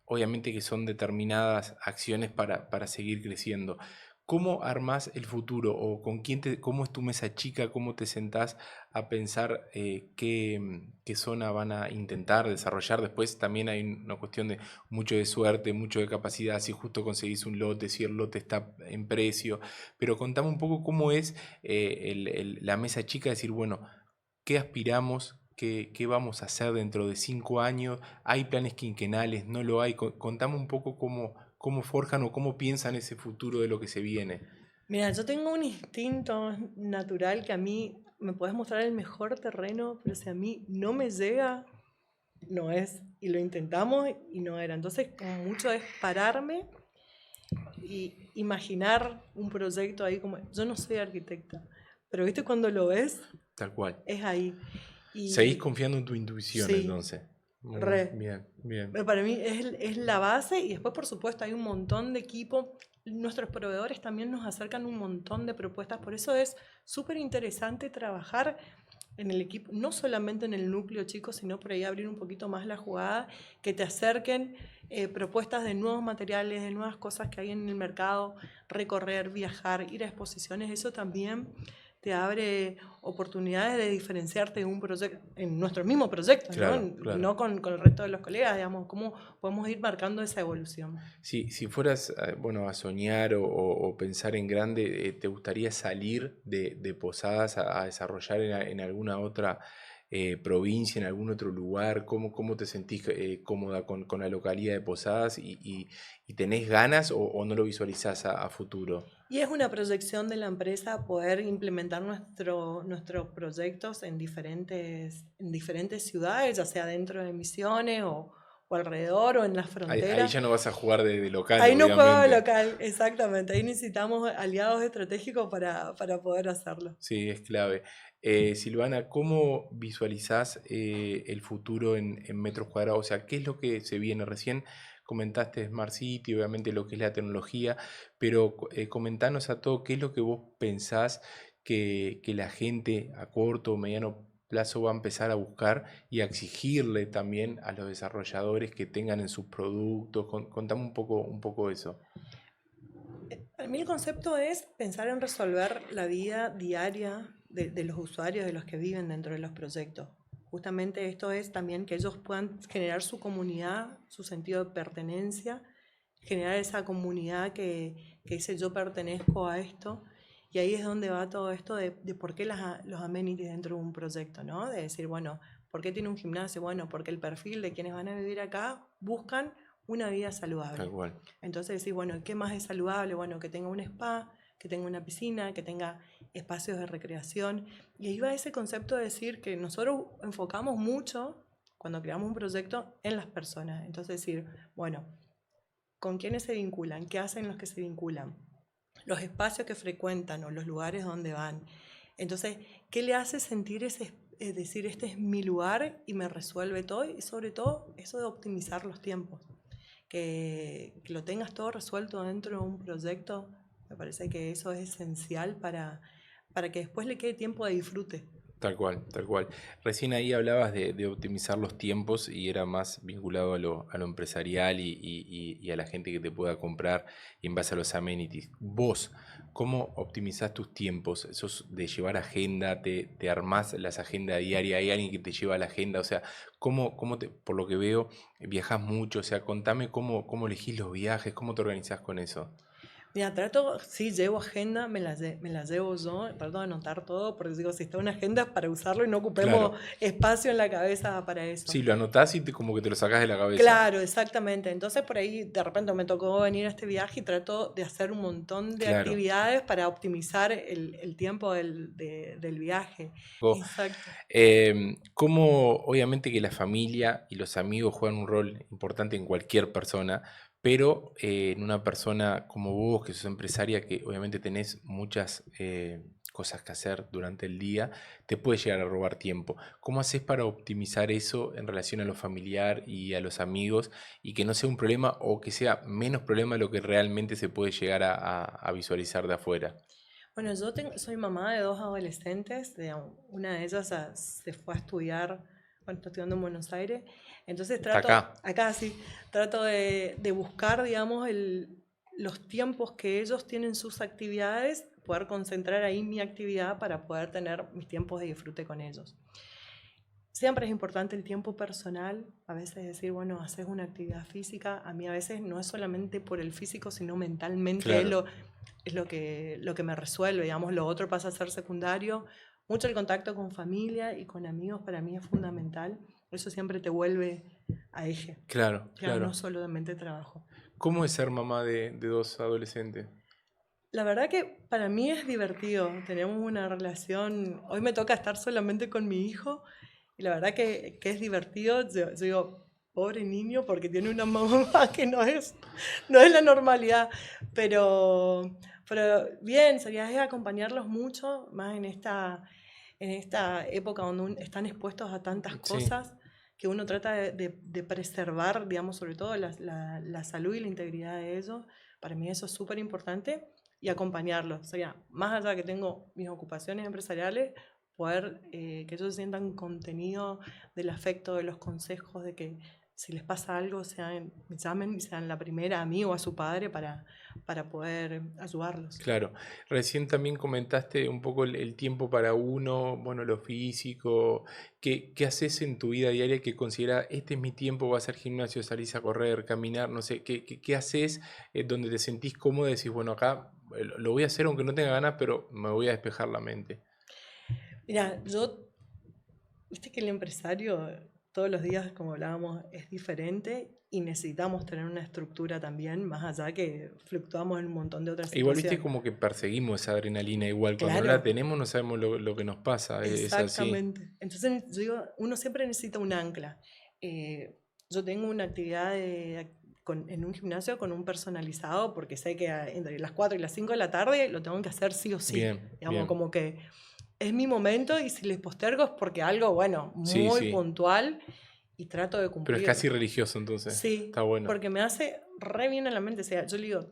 obviamente que son determinadas acciones para seguir creciendo. ¿Cómo armás el futuro? ¿O con cómo es tu mesa chica? ¿Cómo te sentás a pensar qué zona van a intentar desarrollar? Después también hay una cuestión de mucho de suerte, mucho de capacidad, si justo conseguís un lote, si el lote está en precio. Pero contame un poco cómo es la mesa chica, decir, bueno, ¿qué aspiramos? ¿Qué vamos a hacer dentro de 5 años? ¿Hay planes quinquenales? ¿No lo hay? Contame un poco cómo forjan o cómo piensan ese futuro de lo que se viene. Mira, yo tengo un instinto natural que a mí me puedes mostrar el mejor terreno, pero si a mí no me llega, no es. Y lo intentamos y no era. Entonces, como mucho es pararme y imaginar un proyecto ahí como... Yo no soy arquitecta, pero viste cuando lo ves, Tal cual. es ahí. Seguís Y confiando en tu intuición sí, entonces. re. Bien, bien. Para mí es la base y después, por supuesto, hay un montón de equipo. Nuestros proveedores también nos acercan un montón de propuestas. Por eso es súper interesante trabajar en el equipo, no solamente en el núcleo chico, sino por ahí abrir un poquito más la jugada, que te acerquen propuestas de nuevos materiales, de nuevas cosas que hay en el mercado, recorrer, viajar, ir a exposiciones. Eso también te abre oportunidades de diferenciarte en un proyecto, en nuestro mismo proyecto, Claro, ¿no? claro. No con el resto de los colegas, digamos, cómo podemos ir marcando esa evolución. Si fueras, bueno, a soñar o pensar en grande, ¿te gustaría salir de Posadas a desarrollar en alguna otra provincia, en algún otro lugar? ¿Cómo te sentís cómoda con la localidad de Posadas y tenés ganas o no lo visualizás a futuro? Y es una proyección de la empresa poder implementar nuestros proyectos en diferentes ciudades, ya sea dentro de Misiones o alrededor o en las Ahí fronteras. ya no vas a jugar de local, Ahí no juego obviamente. local, exactamente. Ahí necesitamos aliados estratégicos para poder hacerlo. Sí, es clave. Silvana, ¿cómo visualizás el futuro en metros cuadrados? O sea, ¿qué es lo que se viene? Recién comentaste Smart City, obviamente lo que es la tecnología, pero comentanos a todo qué es lo que vos pensás que la gente a corto o mediano plazo va a empezar a buscar y a exigirle también a los desarrolladores que tengan en sus productos. Contame un poco eso. Para mí el concepto es pensar en resolver la vida diaria de los usuarios, de los que viven dentro de los proyectos. Justamente esto es también que ellos puedan generar su comunidad, su sentido de pertenencia, generar esa comunidad que dice yo pertenezco a esto. Y ahí es donde va todo esto de por qué los amenities dentro de un proyecto, ¿no? De decir, bueno, ¿por qué tiene un gimnasio? Bueno, porque el perfil de quienes van a vivir acá buscan una vida Tal saludable. cual. Entonces decís, bueno, ¿qué más es saludable? Bueno, que tenga un spa, que tenga una piscina, que tenga espacios de recreación. Y ahí va ese concepto de decir que nosotros enfocamos mucho, cuando creamos un proyecto, en las personas. Entonces decir, bueno, ¿con quiénes se vinculan? ¿Qué hacen los que se vinculan? Los espacios que frecuentan o los lugares donde van. Entonces, ¿qué le hace sentir es decir, este es mi lugar y me resuelve todo? Y sobre todo, eso de optimizar los tiempos. Que lo tengas todo resuelto dentro de un proyecto, me parece que eso es esencial para que después le quede tiempo de disfrute. Tal cual, tal cual. Recién ahí hablabas de optimizar los tiempos y era más vinculado a lo empresarial y a la gente que te pueda comprar y en base a los amenities. Vos, ¿cómo optimizás tus tiempos? ¿Sos de llevar agenda? ¿Te armás las agendas diarias? ¿Hay alguien que te lleva la agenda? O sea, por lo que veo, viajás mucho? O sea, contame cómo elegís los viajes, cómo te organizás con eso. Mira, sí, llevo agenda, me la llevo yo, trato de anotar todo, porque digo, si está una agenda es para usarlo y no ocupemos Claro. espacio en la cabeza para eso. Sí, lo anotás y como que te lo sacás de la cabeza. Claro, exactamente. Entonces por ahí de repente me tocó venir a este viaje y trato de hacer un montón de Claro. actividades para optimizar el tiempo del viaje. Vos, Exacto. Como obviamente que la familia y los amigos juegan un rol importante en cualquier persona, pero en una persona como vos, que sos empresaria, que obviamente tenés muchas cosas que hacer durante el día, te puede llegar a robar tiempo. ¿Cómo haces para optimizar eso en relación a lo familiar y a los amigos y que no sea un problema o que sea menos problema de lo que realmente se puede llegar a visualizar de afuera? Bueno, soy mamá de dos adolescentes, una de ellas se fue a estudiar, bueno, está estudiando en Buenos Aires, entonces Está acá. acá sí, trato de buscar, digamos, los tiempos que ellos tienen sus actividades, poder concentrar ahí mi actividad para poder tener mis tiempos de disfrute con ellos. Siempre es importante el tiempo personal, a veces decir, bueno, haces una actividad física, a mí a veces no es solamente por el físico, sino mentalmente Claro, es lo que me resuelve, digamos, lo otro pasa a ser secundario. Mucho el contacto con familia y con amigos para mí es fundamental, eso siempre te vuelve a eje, claro, ya no claro. solamente trabajo. ¿Cómo es ser mamá de dos adolescentes? La verdad que para mí es divertido, tenemos una relación, hoy me toca estar solamente con mi hijo y la verdad que es divertido, yo digo, pobre niño porque tiene una mamá que no es la normalidad, pero bien, sería es acompañarlos mucho, más en esta época donde están expuestos a tantas Sí, cosas que uno trata de preservar, digamos, sobre todo la salud y la integridad de ellos. Para mí eso es súper importante y acompañarlos. Sería, más allá de que tengo mis ocupaciones empresariales, poder que ellos sientan contenido del afecto, de los consejos, de que si les pasa algo, me llamen y sean la primera a mí o a su padre para poder ayudarlos. claro. Recién también comentaste un poco el tiempo para uno, bueno, lo físico. ¿Qué haces en tu vida diaria que considera este es mi tiempo, vas al gimnasio, salís a correr, caminar, no sé, qué haces donde te sentís cómodo y decís, bueno, acá lo voy a hacer aunque no tenga ganas, pero me voy a despejar la mente? Mira, viste que el empresario todos los días, como hablábamos, es diferente y necesitamos tener una estructura también, más allá que fluctuamos en un montón de otras Igual viste situaciones. como que perseguimos esa adrenalina igual, cuando no la Claro, tenemos no sabemos lo que nos pasa, es así. exactamente. Entonces, yo digo, uno siempre necesita un ancla. Eh, yo tengo una actividad en un gimnasio con un personalizado porque sé que entre las 4 y las 5 de la tarde lo tengo que hacer sí o sí. Bien, Digamos, bien. como que es mi momento y si les postergo es porque algo, bueno, Sí, muy sí. puntual y trato de Pero es cumplirlo. casi religioso entonces, está Sí, bueno. porque me hace re bien a la mente. O sea, yo le digo,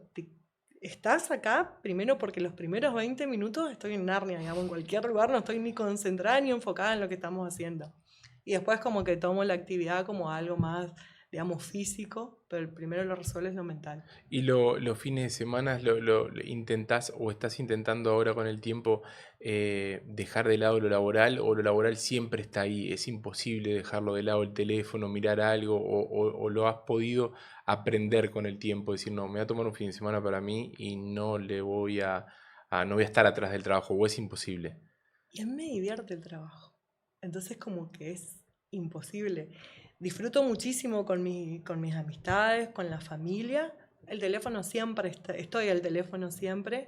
estás acá primero porque los primeros 20 minutos estoy en Narnia, digamos, en cualquier lugar no estoy ni concentrada ni enfocada en lo que estamos haciendo. Y después como que tomo la actividad como algo más, digamos, físico, pero el primero lo resuelves lo mental. ¿Y los fines de semana lo intentás o estás intentando ahora con el tiempo dejar de lado lo laboral o lo laboral siempre está ahí? Es imposible dejarlo de lado el teléfono, mirar algo o lo has podido aprender con el tiempo, decir, no, me voy a tomar un fin de semana para mí y no le voy no voy a estar atrás del trabajo o es imposible. Y a mí me divierte el trabajo. Entonces como que es imposible. Disfruto muchísimo con mis amistades, con la familia. El teléfono siempre, estoy al teléfono siempre.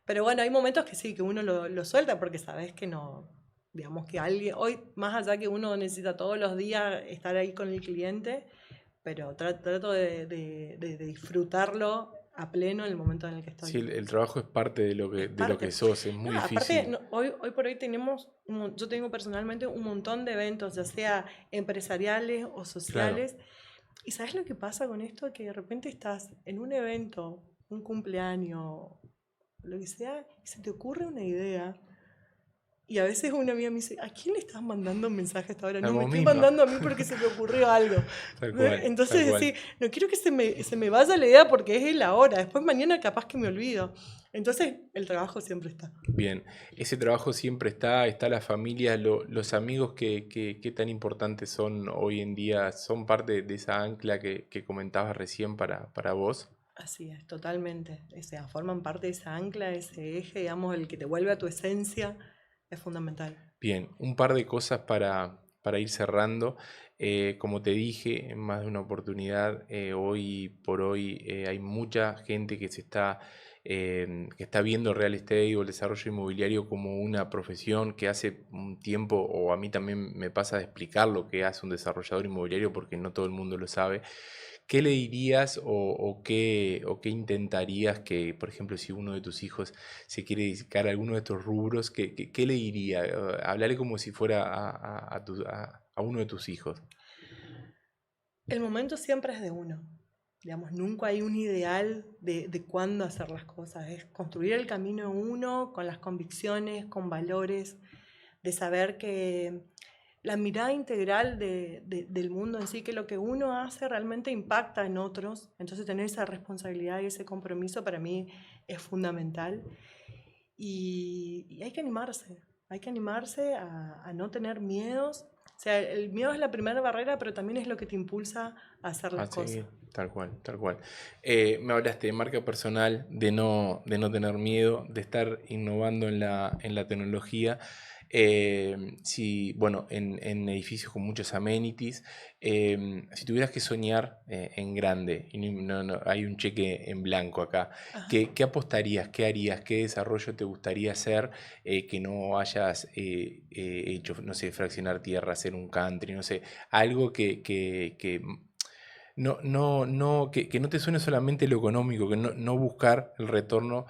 Pero bueno, hay momentos que sí, que uno lo suelta porque sabes que no, digamos que alguien, hoy más allá que uno necesita todos los días estar ahí con el cliente, pero trato de disfrutarlo a pleno en el momento en el que Sí, estoy. el trabajo es parte Es de lo que parte. sos, es No, muy aparte, difícil. hoy por hoy tenemos, yo tengo personalmente un montón de eventos, ya sea empresariales o Claro. sociales. ¿Y sabes lo que pasa con esto? Que de repente estás en un evento, un cumpleaños, lo que sea, y se te ocurre una idea. Y a veces una amiga me dice, ¿a quién le estás mandando un mensaje hasta ahora? A No, me vos estoy misma. mandando a mí porque se me ocurrió algo. Tal cual, tal Entonces, cual. sí, no quiero que se me vaya la idea porque es el ahora. Después mañana capaz que me olvido. Entonces, el trabajo siempre está. Bien, ese trabajo siempre está la familia, los amigos que tan importantes son hoy en día, son parte de esa ancla que comentabas recién para vos. Así es, totalmente. O sea, forman parte de esa ancla, ese eje, digamos, el que te vuelve a tu esencia, es fundamental. Bien, un par de cosas para ir cerrando. Como te dije en más de una oportunidad, hoy por hoy hay mucha gente que está viendo real estate o el desarrollo inmobiliario como una profesión que hace un tiempo, o a mí también me pasa de explicar lo que hace un desarrollador inmobiliario porque no todo el mundo lo sabe, ¿qué le dirías o qué intentarías que, por ejemplo, si uno de tus hijos se quiere dedicar a alguno de estos rubros, qué le diría? Hablarle como si fuera a uno de tus hijos. El momento siempre es de uno. Digamos, nunca hay un ideal de cuándo hacer las cosas. Es construir el camino uno con las convicciones, con valores, de saber que la mirada integral del mundo en sí, que lo que uno hace realmente impacta en otros. Entonces tener esa responsabilidad y ese compromiso para mí es fundamental. Y hay que animarse a no tener miedos. O sea, el miedo es la primera barrera, pero también es lo que te impulsa a hacer las cosas. Tal cual, tal cual. Me hablaste de marca personal, de no tener miedo, de estar innovando en la tecnología. Bueno, en edificios con muchos amenities, si tuvieras que soñar en grande, y no hay un cheque en blanco acá, Ajá. ¿qué apostarías, qué harías, qué desarrollo te gustaría hacer que no hayas hecho, no sé, fraccionar tierra, hacer un country, no sé, algo que que no te suene solamente lo económico, que no buscar el retorno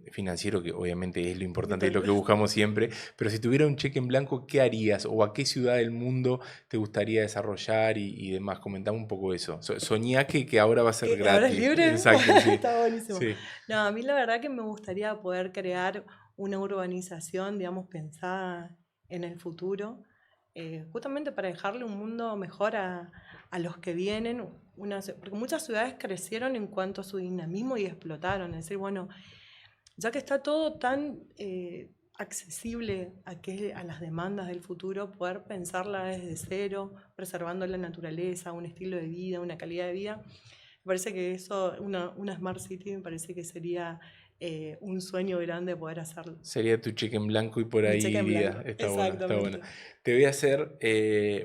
financiero, que obviamente es lo importante, es lo que buscamos siempre, pero si tuviera un cheque en blanco, ¿qué harías? ¿O a qué ciudad del mundo te gustaría desarrollar y demás? Comentame un poco eso. Soñá que ahora va a ser ¿Que ahora es gratis. libre? Exacto, sí. Está buenísimo. Sí. No, a mí la verdad que me gustaría poder crear una urbanización, digamos, pensada en el futuro, justamente para dejarle un mundo mejor a los que vienen, porque muchas ciudades crecieron en cuanto a su dinamismo y explotaron. Es decir, bueno, ya que está todo tan accesible a las demandas del futuro, poder pensarla desde cero, preservando la naturaleza, un estilo de vida, una calidad de vida. Me parece que eso, una Smart City, me parece que sería un sueño grande poder hacerlo. Sería tu cheque en blanco y por Mi ahí cheque en iría. blanco, Está bueno, está bueno. exactamente. Te voy a hacer,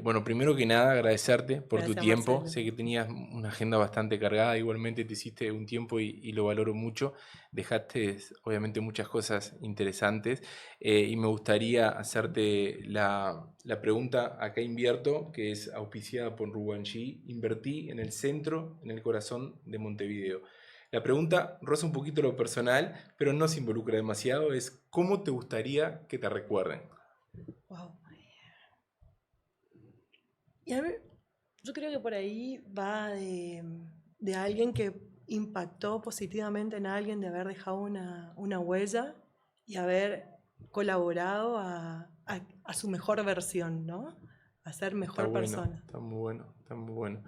bueno, primero que nada, agradecerte por tu Gracias, tiempo. Marcelo. Sé que tenías una agenda bastante cargada, igualmente te hiciste un tiempo y lo valoro mucho. Dejaste, obviamente, muchas cosas interesantes y me gustaría hacerte la pregunta, acá invierto, que es auspiciada por Rubanchi. Invertí en el centro, en el corazón de Montevideo. La pregunta roza un poquito lo personal, pero no se involucra demasiado, es ¿cómo te gustaría que te recuerden? Wow. Y a mí, yo creo que por ahí va de alguien que impactó positivamente en alguien, de haber dejado una huella y haber colaborado a su mejor versión, ¿no? A ser Está mejor bueno, persona. está muy bueno, está muy bueno.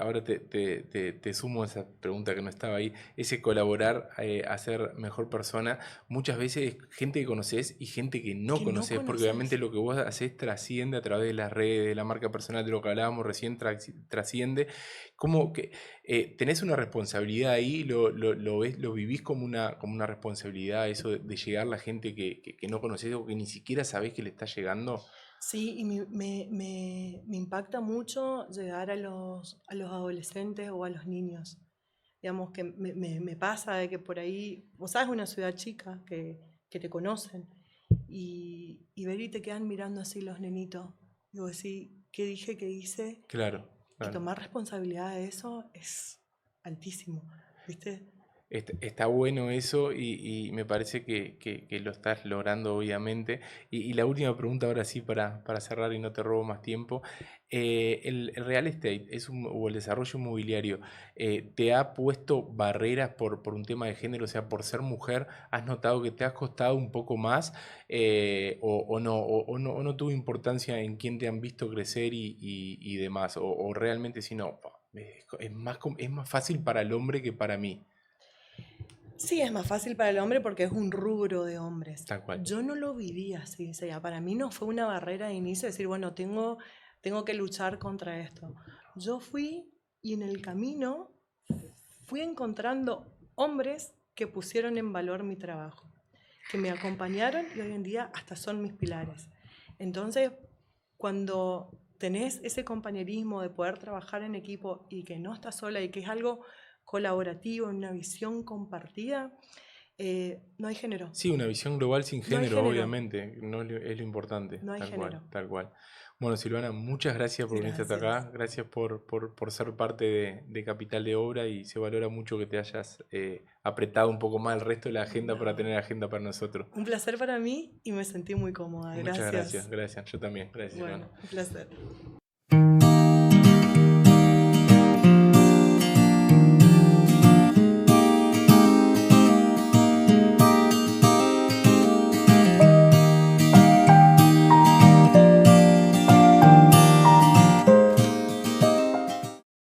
Ahora te sumo esa pregunta que no estaba ahí. Ese colaborar a ser mejor persona, muchas veces gente que conoces y gente que no Que no conoces, porque obviamente conoces. lo que vos haces trasciende a través de las redes, de la marca personal, de lo que hablábamos recién, trasciende. Como que tenés una responsabilidad ahí, lo ves, lo vivís como una responsabilidad, eso de llegar a la gente que no conoces o que ni siquiera sabés que le está llegando. Sí, y me impacta mucho llegar a los adolescentes o a los niños. Digamos que me pasa de que por ahí, vos sabes, una ciudad chica que te conocen y ver y te quedan mirando así los nenitos. Y vos decís, ¿qué dije, qué hice? Claro, Y claro. tomar responsabilidad de eso es altísimo, ¿viste? Está bueno eso y me parece que lo estás logrando obviamente. Y la última pregunta ahora sí para cerrar y no te robo más tiempo. El real estate o el desarrollo inmobiliario ¿te ha puesto barreras por un tema de género? O sea, por ser mujer, ¿has notado que te ha costado un poco más o no tuvo importancia en quién te han visto crecer y demás? O realmente si no, es más fácil para el hombre que para mí. Sí, es más fácil para el hombre porque es un rubro de hombres. Tal cual. Yo no lo viví así, o sea, para mí no fue una barrera de inicio decir, bueno, tengo que luchar contra esto. Yo fui y en el camino fui encontrando hombres que pusieron en valor mi trabajo, que me acompañaron y hoy en día hasta son mis pilares. Entonces, cuando tenés ese compañerismo de poder trabajar en equipo y que no estás sola y que es algo colaborativo, una visión compartida, no hay género. Sí, una visión global sin No hay género, género. obviamente, no es lo importante, No hay tal género. cual, tal cual. Bueno, Silvana, muchas gracias por venirte hasta Gracias. acá, gracias por ser parte de Capital de Obra y se valora mucho que te hayas apretado un poco más el resto de la agenda para No. tener agenda para nosotros. Un placer para mí y me sentí muy cómoda. Muchas gracias, Gracias. gracias, yo también, gracias, Bueno, Silvana. un placer.